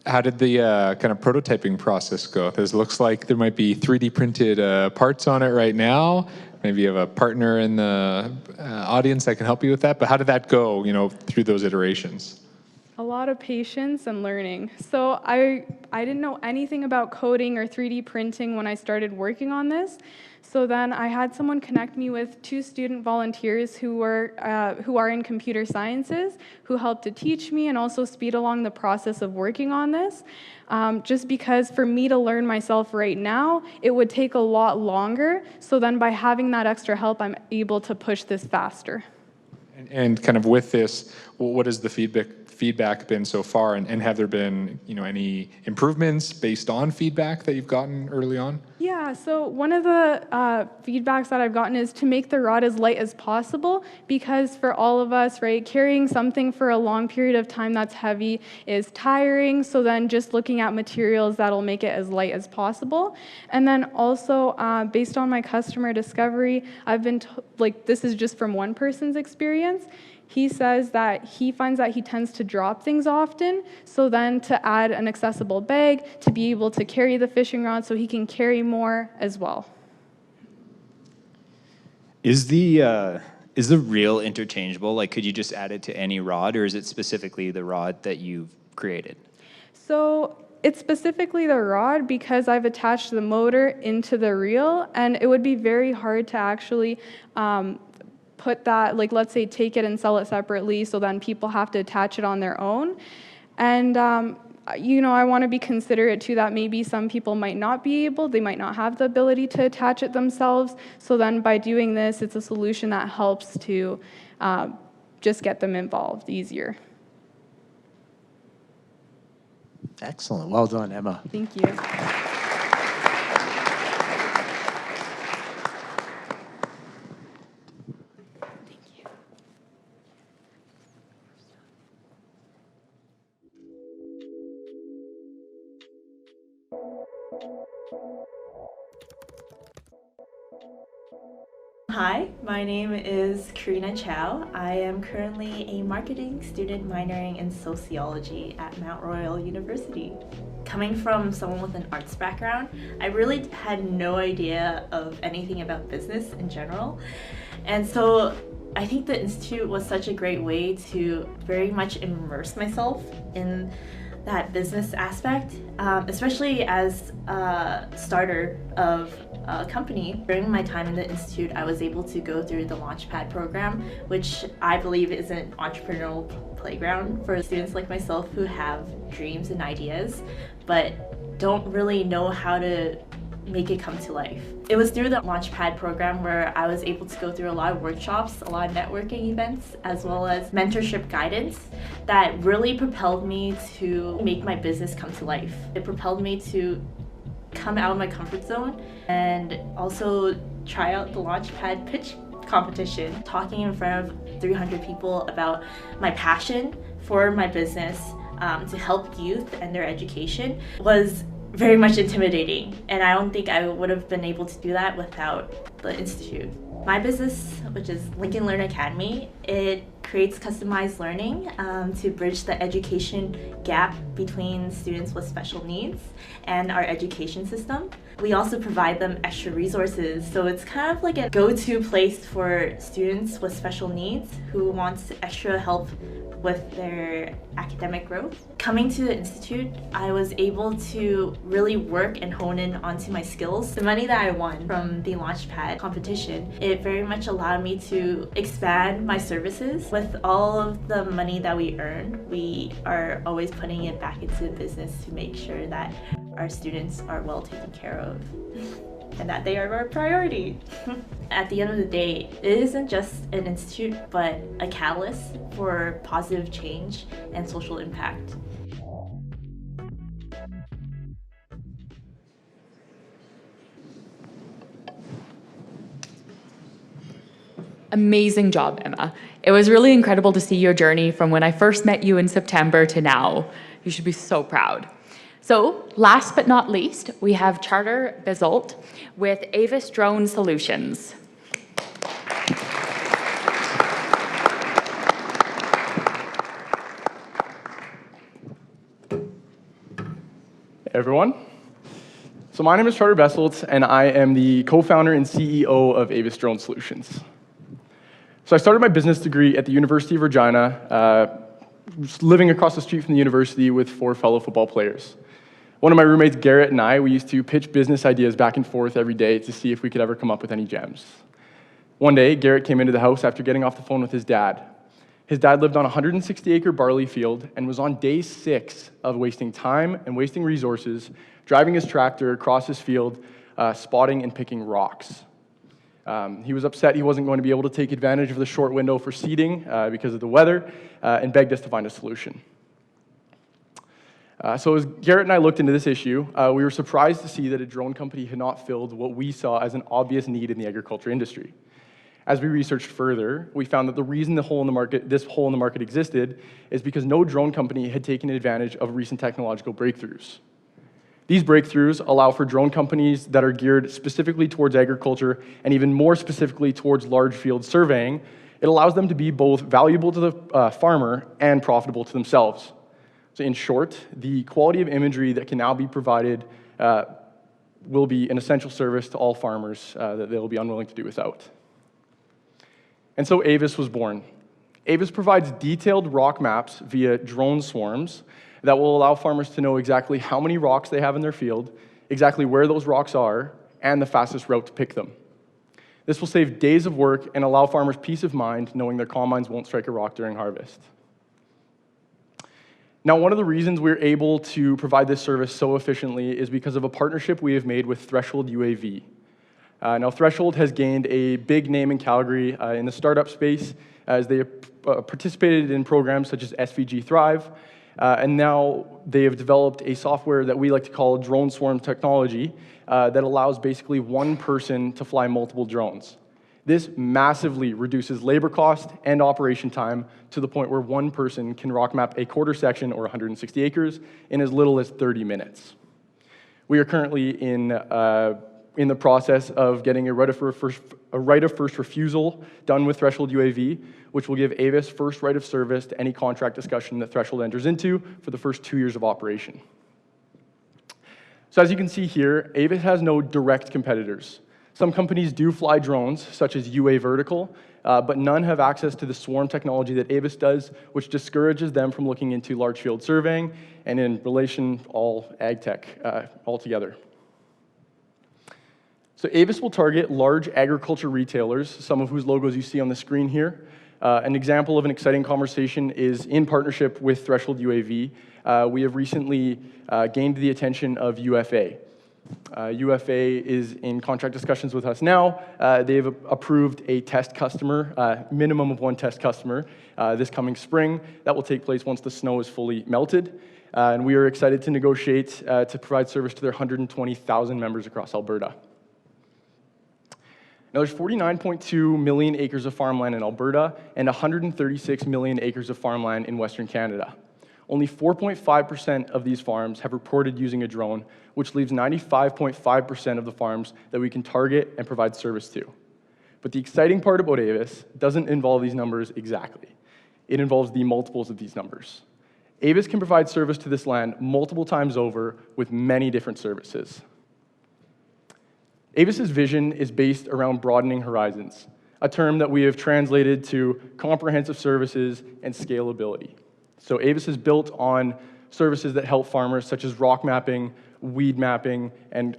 How did the kind of prototyping process go? Because it looks like there might be 3D printed parts on it right now. Maybe you have a partner in the audience that can help you with that. But how did that go, through those iterations? A lot of patience and learning. So I didn't know anything about coding or 3D printing when I started working on this. So then I had someone connect me with 2 student volunteers who are in computer sciences, who helped to teach me and also speed along the process of working on this. Just because for me to learn myself right now, it would take a lot longer. So then by having that extra help, I'm able to push this faster. And kind of with this, what has the feedback been so far, and have there been any improvements based on feedback that you've gotten early on? Yeah, so one of the feedbacks that I've gotten is to make the rod as light as possible, because for all of us, right, carrying something for a long period of time that's heavy is tiring. So then just looking at materials that'll make it as light as possible. And then also based on my customer discovery, I've been this is just from one person's experience. He says that he finds that he tends to drop things often, so then to add an accessible bag to be able to carry the fishing rod so he can carry more as well. Is the reel interchangeable? Like, could you just add it to any rod, or is it specifically the rod that you've created? So it's specifically the rod, because I've attached the motor into the reel, and it would be very hard to actually put that, let's say take it and sell it separately, so then people have to attach it on their own. And I want to be considerate too that maybe some people might not be able, they might not have the ability to attach it themselves. So then by doing this, it's a solution that helps to just get them involved easier. Excellent. Well done, Emma. Thank you. Hi, my name is Karina Chow. I am currently a marketing student minoring in sociology at Mount Royal University. Coming from someone with an arts background, I really had no idea of anything about business in general. And so I think the Institute was such a great way to very much immerse myself in that business aspect, especially as a starter of a company. During my time in the Institute, I was able to go through the LaunchPad program, which I believe is an entrepreneurial playground for students like myself who have dreams and ideas, but don't really know how to make it come to life. It was through the LaunchPad program where I was able to go through a lot of workshops, a lot of networking events, as well as mentorship guidance that really propelled me to make my business come to life. It propelled me to come out of my comfort zone and also try out the LaunchPad pitch competition. Talking in front of 300 people about my passion for my business to help youth and their education was very much intimidating, and I don't think I would have been able to do that without the Institute. My business, which is Lincoln Learn Academy, it creates customized learning to bridge the education gap between students with special needs and our education system. We also provide them extra resources, so it's kind of like a go-to place for students with special needs who wants extra help with their academic growth. Coming to the Institute, I was able to really work and hone in onto my skills. The money that I won from the LaunchPad competition, it very much allowed me to expand my services. With all of the money that we earn, we are always putting it back into the business to make sure that our students are well taken care of and that they are our priority. At the end of the day, it isn't just an institute, but a catalyst for positive change and social impact. Amazing job, Emma. It was really incredible to see your journey from when I first met you in September to now. You should be so proud. So, last but not least, we have Charter Bizolt with Avis Drone Solutions. Hey everyone. So my name is Charter Bizolt, and I am the co-founder and CEO of Avis Drone Solutions. So I started my business degree at the University of Regina, living across the street from the university with 4 fellow football players. One of my roommates, Garrett, and I, we used to pitch business ideas back and forth every day to see if we could ever come up with any gems. One day, Garrett came into the house after getting off the phone with his dad. His dad lived on a 160-acre barley field and was on day 6 of wasting time and wasting resources, driving his tractor across his field, spotting and picking rocks. He was upset he wasn't going to be able to take advantage of the short window for seeding because of the weather, and begged us to find a solution. So as Garrett and I looked into this issue, we were surprised to see that a drone company had not filled what we saw as an obvious need in the agriculture industry. As we researched further, we found that the reason this hole in the market existed is because no drone company had taken advantage of recent technological breakthroughs. These breakthroughs allow for drone companies that are geared specifically towards agriculture and even more specifically towards large field surveying. It allows them to be both valuable to the farmer and profitable to themselves. So in short, the quality of imagery that can now be provided will be an essential service to all farmers that they'll be unwilling to do without. And so Avis was born. Avis provides detailed rock maps via drone swarms that will allow farmers to know exactly how many rocks they have in their field, exactly where those rocks are, and the fastest route to pick them. This will save days of work and allow farmers peace of mind knowing their combines won't strike a rock during harvest. Now, one of the reasons we're able to provide this service so efficiently is because of a partnership we have made with Threshold UAV. Now, Threshold has gained a big name in Calgary in the startup space as they participated in programs such as SVG Thrive, and now they have developed a software that we like to call drone swarm technology that allows basically one person to fly multiple drones. This massively reduces labor cost and operation time to the point where one person can rock map a quarter section or 160 acres in as little as 30 minutes. We are currently in the process of getting a right of first refusal done with Threshold UAV, which will give Avis first right of service to any contract discussion that Threshold enters into for the first 2 years of operation. So as you can see here, Avis has no direct competitors. Some companies do fly drones, such as UA Vertical, but none have access to the swarm technology that Avis does, which discourages them from looking into large field surveying and in relation all ag tech altogether. So Avis will target large agriculture retailers, some of whose logos you see on the screen here. An example of an exciting conversation is in partnership with Threshold UAV. We have recently gained the attention of UFA. UFA is in contract discussions with us now. They've approved a test customer, minimum of one test customer, this coming spring. That will take place once the snow is fully melted. And we are excited to negotiate to provide service to their 120,000 members across Alberta. Now, there's 49.2 million acres of farmland in Alberta and 136 million acres of farmland in Western Canada. Only 4.5% of these farms have reported using a drone, which leaves 95.5% of the farms that we can target and provide service to. But the exciting part about Avis doesn't involve these numbers exactly. It involves the multiples of these numbers. Avis can provide service to this land multiple times over with many different services. Avis's vision is based around broadening horizons, a term that we have translated to comprehensive services and scalability. So Avis is built on services that help farmers such as rock mapping, weed mapping, and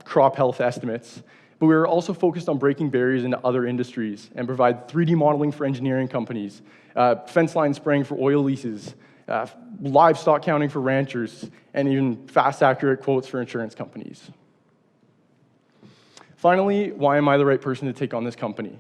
crop health estimates. But we are also focused on breaking barriers into other industries and provide 3D modeling for engineering companies, fence line spraying for oil leases, livestock counting for ranchers, and even fast, accurate quotes for insurance companies. Finally, why am I the right person to take on this company?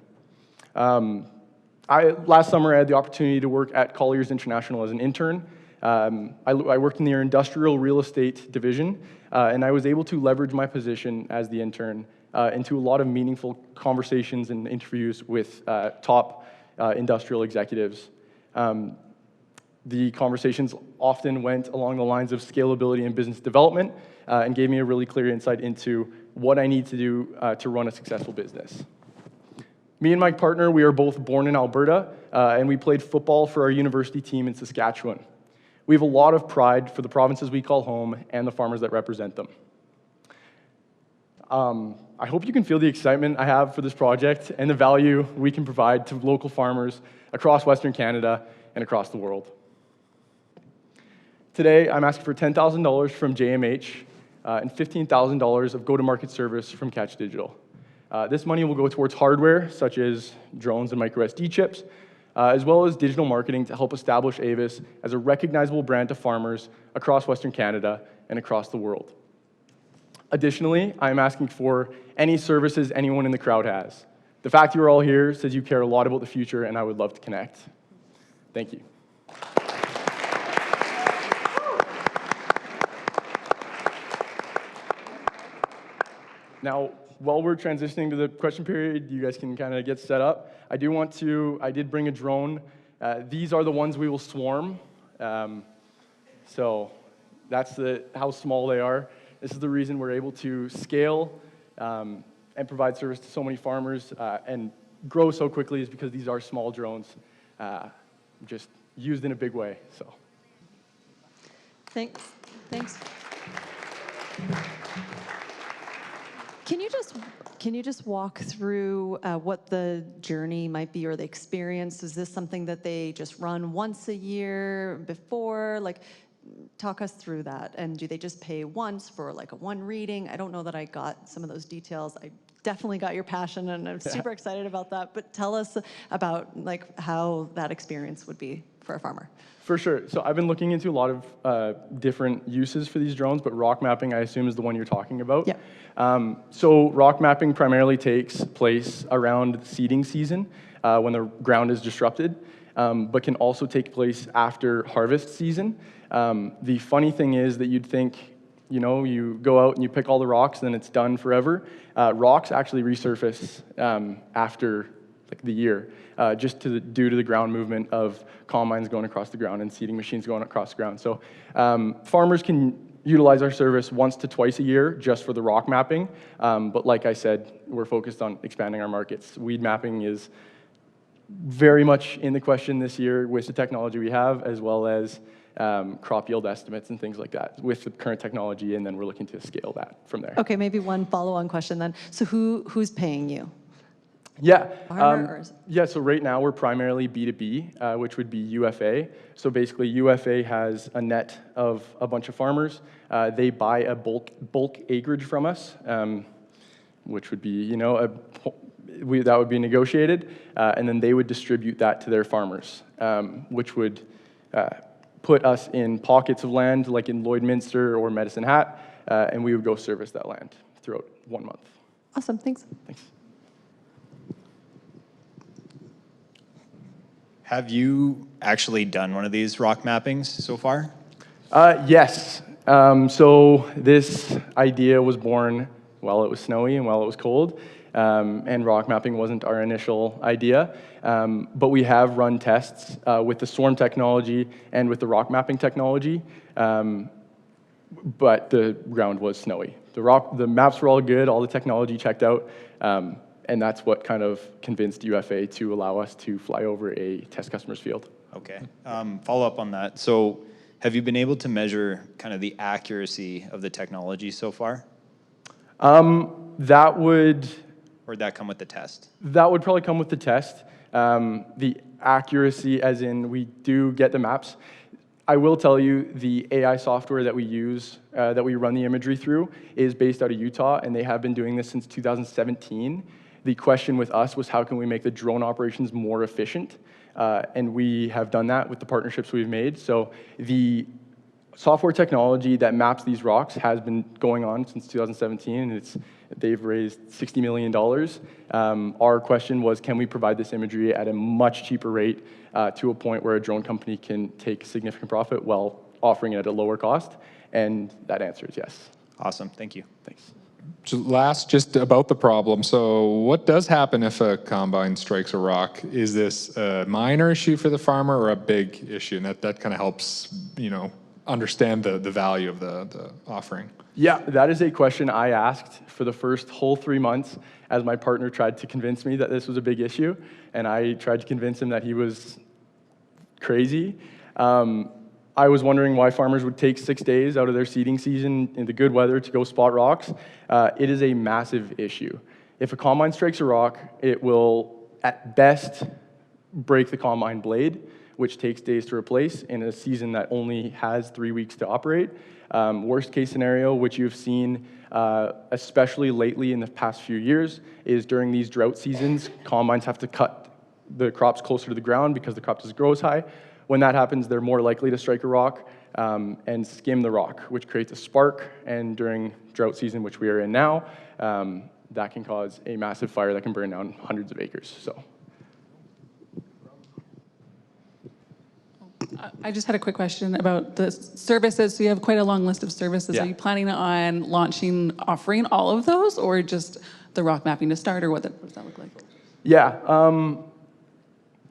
Last summer, I had the opportunity to work at Colliers International as an intern. I worked in their industrial real estate division, and I was able to leverage my position as the intern into a lot of meaningful conversations and interviews with top industrial executives. The conversations often went along the lines of scalability and business development and gave me a really clear insight into what I need to do to run a successful business. Me and my partner, we are both born in Alberta, and we played football for our university team in Saskatchewan. We have a lot of pride for the provinces we call home and the farmers that represent them. I hope you can feel the excitement I have for this project and the value we can provide to local farmers across Western Canada and across the world. Today, I'm asking for $10,000 from JMH and $15,000 of go-to-market service from Catch Digital. This money will go towards hardware, such as drones and micro SD chips, as well as digital marketing to help establish Avis as a recognizable brand to farmers across Western Canada and across the world. Additionally, I'm asking for any services anyone in the crowd has. The fact you're all here says you care a lot about the future, and I would love to connect. Thank you. Now, while we're transitioning to the question period, you guys can kind of get set up. I did bring a drone. These are the ones we will swarm. So that's how small they are. This is the reason we're able to scale and provide service to so many farmers and grow so quickly is because these are small drones, just used in a big way. So, thanks. Can you just walk through what the journey might be or the experience? Is this something that they just run once a year before? Like, talk us through that. And do they just pay once for like a one reading? I don't know that I got some of those details. I definitely got your passion, and I'm super excited about that. But tell us about like how that experience would be for a farmer? For sure. So I've been looking into a lot of different uses for these drones, but rock mapping, I assume, is the one you're talking about. Yeah. So rock mapping primarily takes place around seeding season when the ground is disrupted, but can also take place after harvest season. The funny thing is that you'd think, you go out and you pick all the rocks, and then it's done forever. Rocks actually resurface after the year, just due to the ground movement of combines going across the ground and seeding machines going across the ground. So farmers can utilize our service once to twice a year just for the rock mapping. But like I said, we're focused on expanding our markets. Weed mapping is very much in the question this year with the technology we have, as well as crop yield estimates and things like that with the current technology, and then we're looking to scale that from there. Okay, maybe one follow-on question then. So who's paying you? Yeah. Farmer or is- Yeah, so right now we're primarily B2B, which would be UFA. So basically UFA has a net of a bunch of farmers. They buy a bulk acreage from us, which would be, that would be negotiated, and then they would distribute that to their farmers, which would put us in pockets of land like in Lloydminster or Medicine Hat, and we would go service that land throughout 1 month. Awesome, thanks. Thanks. Have you actually done one of these rock mappings so far? Yes. So this idea was born while it was snowy and while it was cold, and rock mapping wasn't our initial idea. But we have run tests with the swarm technology and with the rock mapping technology, but the ground was snowy. The maps were all good, all the technology checked out, and that's what kind of convinced UFA to allow us to fly over a test customer's field. Okay. Follow up on that. So have you been able to measure kind of the accuracy of the technology so far? That would... Or would that come with the test? That would probably come with the test. The accuracy, as in we do get the maps. I will tell you, the AI software that we use, that we run the imagery through, is based out of Utah, and they have been doing this since 2017. The question with us was how can we make the drone operations more efficient? And we have done that with the partnerships we've made. So the software technology that maps these rocks has been going on since 2017, and they've raised $60 million. Our question was, can we provide this imagery at a much cheaper rate to a point where a drone company can take significant profit while offering it at a lower cost? And that answer is yes. Awesome, thank you. Thanks. Last, just about the problem. So what does happen if a combine strikes a rock? Is this a minor issue for the farmer or a big issue? And that kind of helps, understand the value of the offering. Yeah, that is a question I asked for the first whole 3 months as my partner tried to convince me that this was a big issue, and I tried to convince him that he was crazy. I was wondering why farmers would take 6 days out of their seeding season in the good weather to go spot rocks. It is a massive issue. If a combine strikes a rock, it will, at best, break the combine blade, which takes days to replace in a season that only has 3 weeks to operate. Worst case scenario, which you've seen especially lately in the past few years, is during these drought seasons, combines have to cut the crops closer to the ground because the crop doesn't grow as high. When that happens, they're more likely to strike a rock and skim the rock, which creates a spark, and during drought season, which we are in now, that can cause a massive fire that can burn down hundreds of acres. So. I just had a quick question about the services. So you have quite a long list of services. Yeah. Are you planning on offering all of those, or just the rock mapping to start, or what does that look like? Yeah,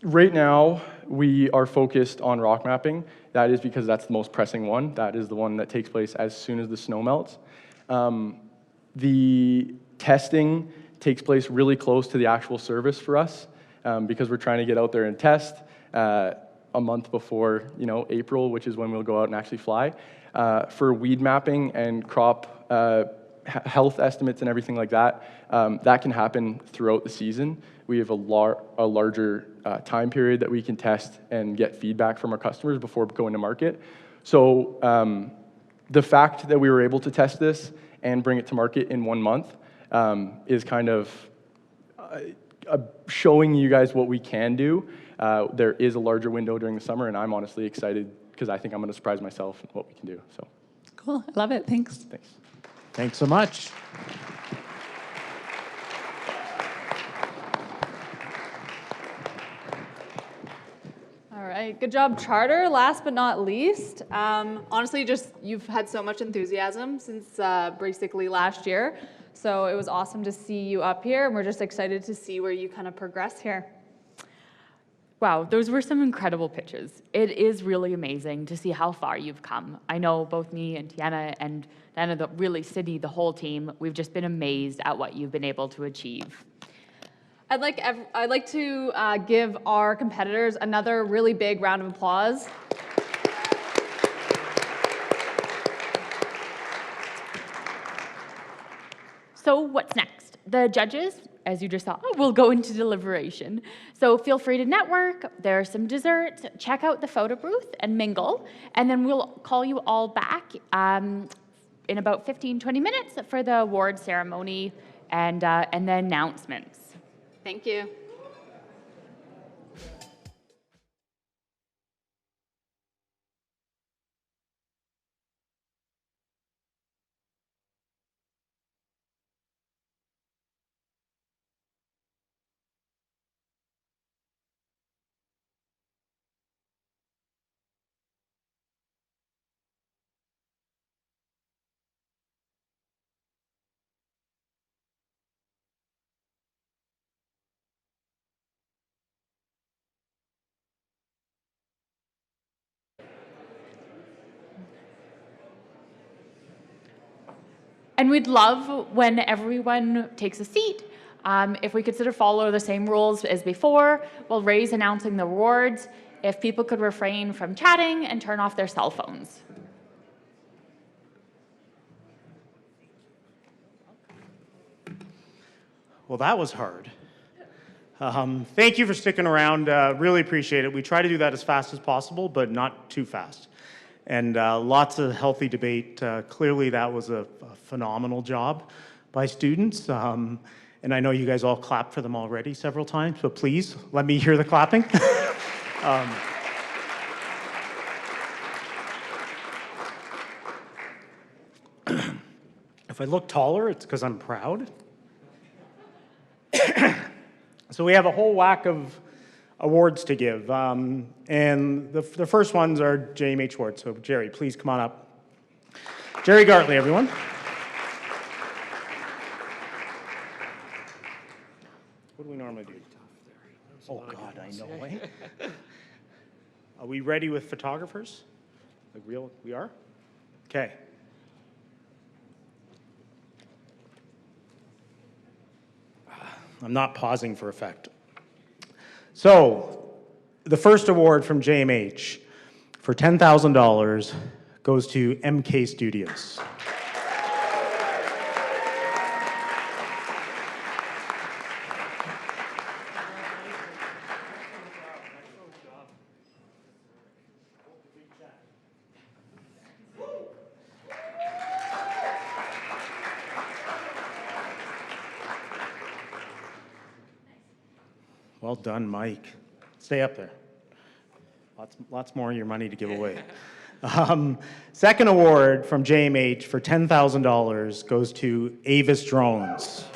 right now we are focused on rock mapping. That is because that's the most pressing one. That is the one that takes place as soon as the snow melts. The testing takes place really close to the actual service for us because we're trying to get out there and test a month before, April, which is when we'll go out and actually fly. For weed mapping and crop health estimates and everything like that, that can happen throughout the season. We have a larger time period that we can test and get feedback from our customers before going to market. So the fact that we were able to test this and bring it to market in 1 month is kind of showing you guys what we can do. There is a larger window during the summer, and I'm honestly excited because I think I'm going to surprise myself in what we can do. So, Cool. I love it. Thanks. thanks. Thanks so much. All right, good job, Charter. Last but not least, honestly, just you've had so much enthusiasm since basically last year. So it was awesome to see you up here, and we're just excited to see where you kind of progress here. Wow, those were some incredible pitches. It is really amazing to see how far you've come. I know both me and Tiana and Diana, really Sydney, the whole team, we've just been amazed at what you've been able to achieve. I'd like to give our competitors another really big round of applause. So what's next? The judges, as you just saw, will go into deliberation. So feel free to network, there are some desserts, check out the photo booth and mingle, and then we'll call you all back in about 15-20 minutes for the award ceremony and the announcements. Thank you. And we'd love when everyone takes a seat. If we could sort of follow the same rules as before, we'll raise announcing the awards. If people could refrain from chatting and turn off their cell phones. Well, that was hard. Thank you for sticking around. Really appreciate it. We try to do that as fast as possible, but not too fast. And lots of healthy debate. Clearly, that was a phenomenal job by students. And I know you guys all clapped for them already several times, but please let me hear the clapping. If I look taller, it's because I'm proud. So we have a whole whack of awards to give. And the first ones are JMH awards. So Jerry, please come on up. Jerry Gartley, everyone. What do we normally do? Oh God, I know, eh? Are we ready with photographers? Like real, we are? Okay. I'm not pausing for effect. So, the first award from JMH for $10,000 goes to MK Studios. Well done, Mike. Stay up there. Lots more of your money to give away. Second award from JMH for $10,000 goes to Avis Drones.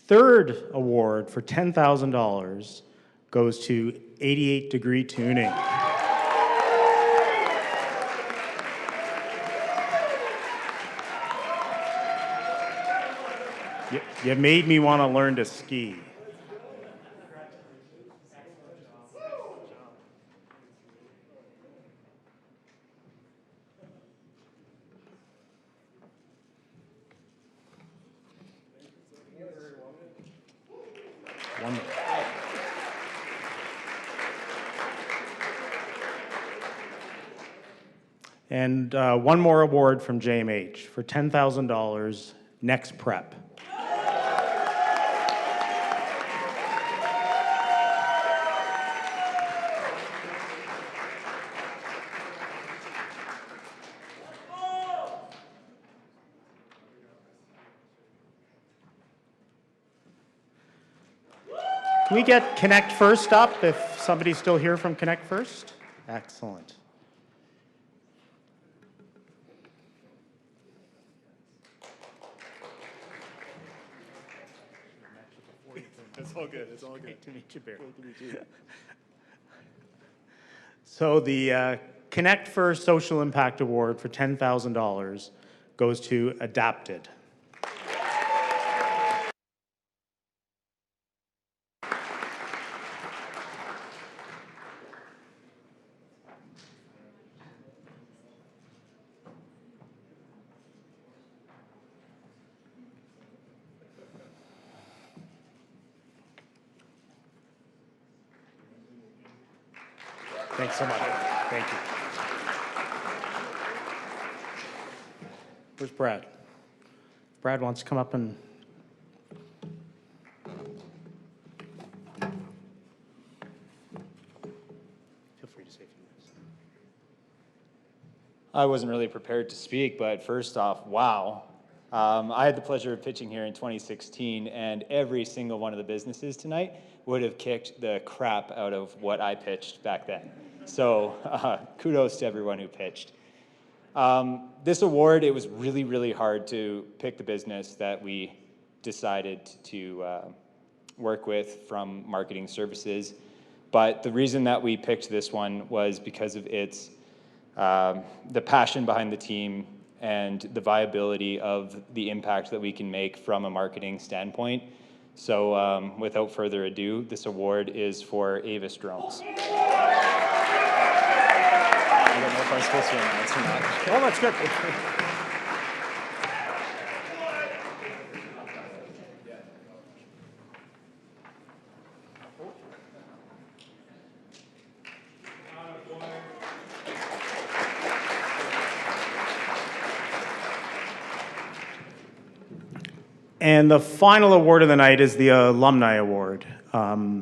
Third award for $10,000 goes to 88 Degree Tuning. You made me want to learn to ski. And one more award from JMH for $10,000, Next Prep. Can we get Connect First up if somebody's still here from Connect First? Excellent. It's all good. It's all good. Great to meet you, Barry. Great to meet you. So the Connect First Social Impact Award for $10,000 goes to Adapted. Thanks so much. Thank you. Where's Brad? Brad wants to come up and... Feel free to say a few words. I wasn't really prepared to speak, but first off, wow. I had the pleasure of pitching here in 2016, and every single one of the businesses tonight would have kicked the crap out of what I pitched back then. So kudos to everyone who pitched. This award, it was really, really hard to pick the business that we decided to work with from marketing services. But the reason that we picked this one was because of its the passion behind the team and the viability of the impact that we can make from a marketing standpoint. So without further ado, this award is for Avis Drones. I don't know if I'm supposed to announce or not. Oh, that's good. And the final award of the night is the Alumni Award,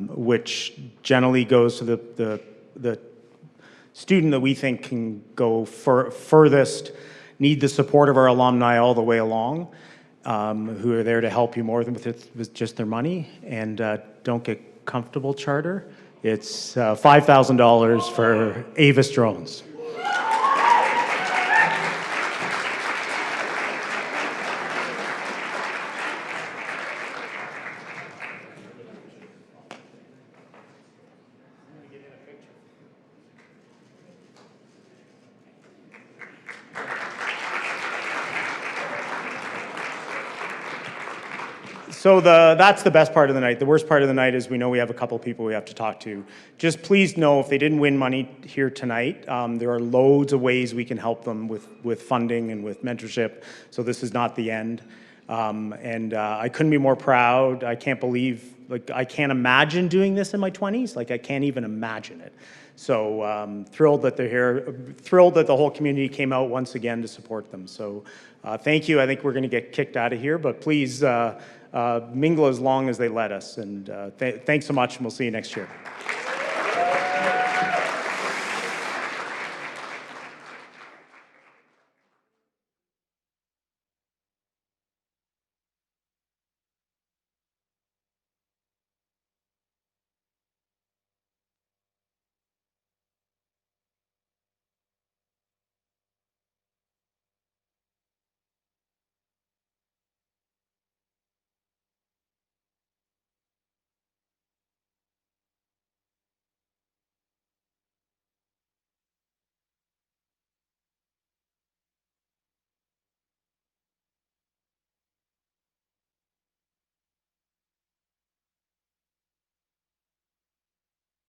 which generally goes to the student that we think can go furthest, need the support of our alumni all the way along, who are there to help you more than with just their money, and don't get comfortable charter. It's $5,000 for Avis Drones. So that's the best part of the night. The worst part of the night is we know we have a couple people we have to talk to. Just please know if they didn't win money here tonight, there are loads of ways we can help them with funding and with mentorship. So this is not the end. I couldn't be more proud. I can't believe, I can't imagine doing this in my 20s. I can't even imagine it. So thrilled that they're here, thrilled that the whole community came out once again to support them. So thank you. I think we're going to get kicked out of here, but please mingle as long as they let us. And thanks so much, and we'll see you next year.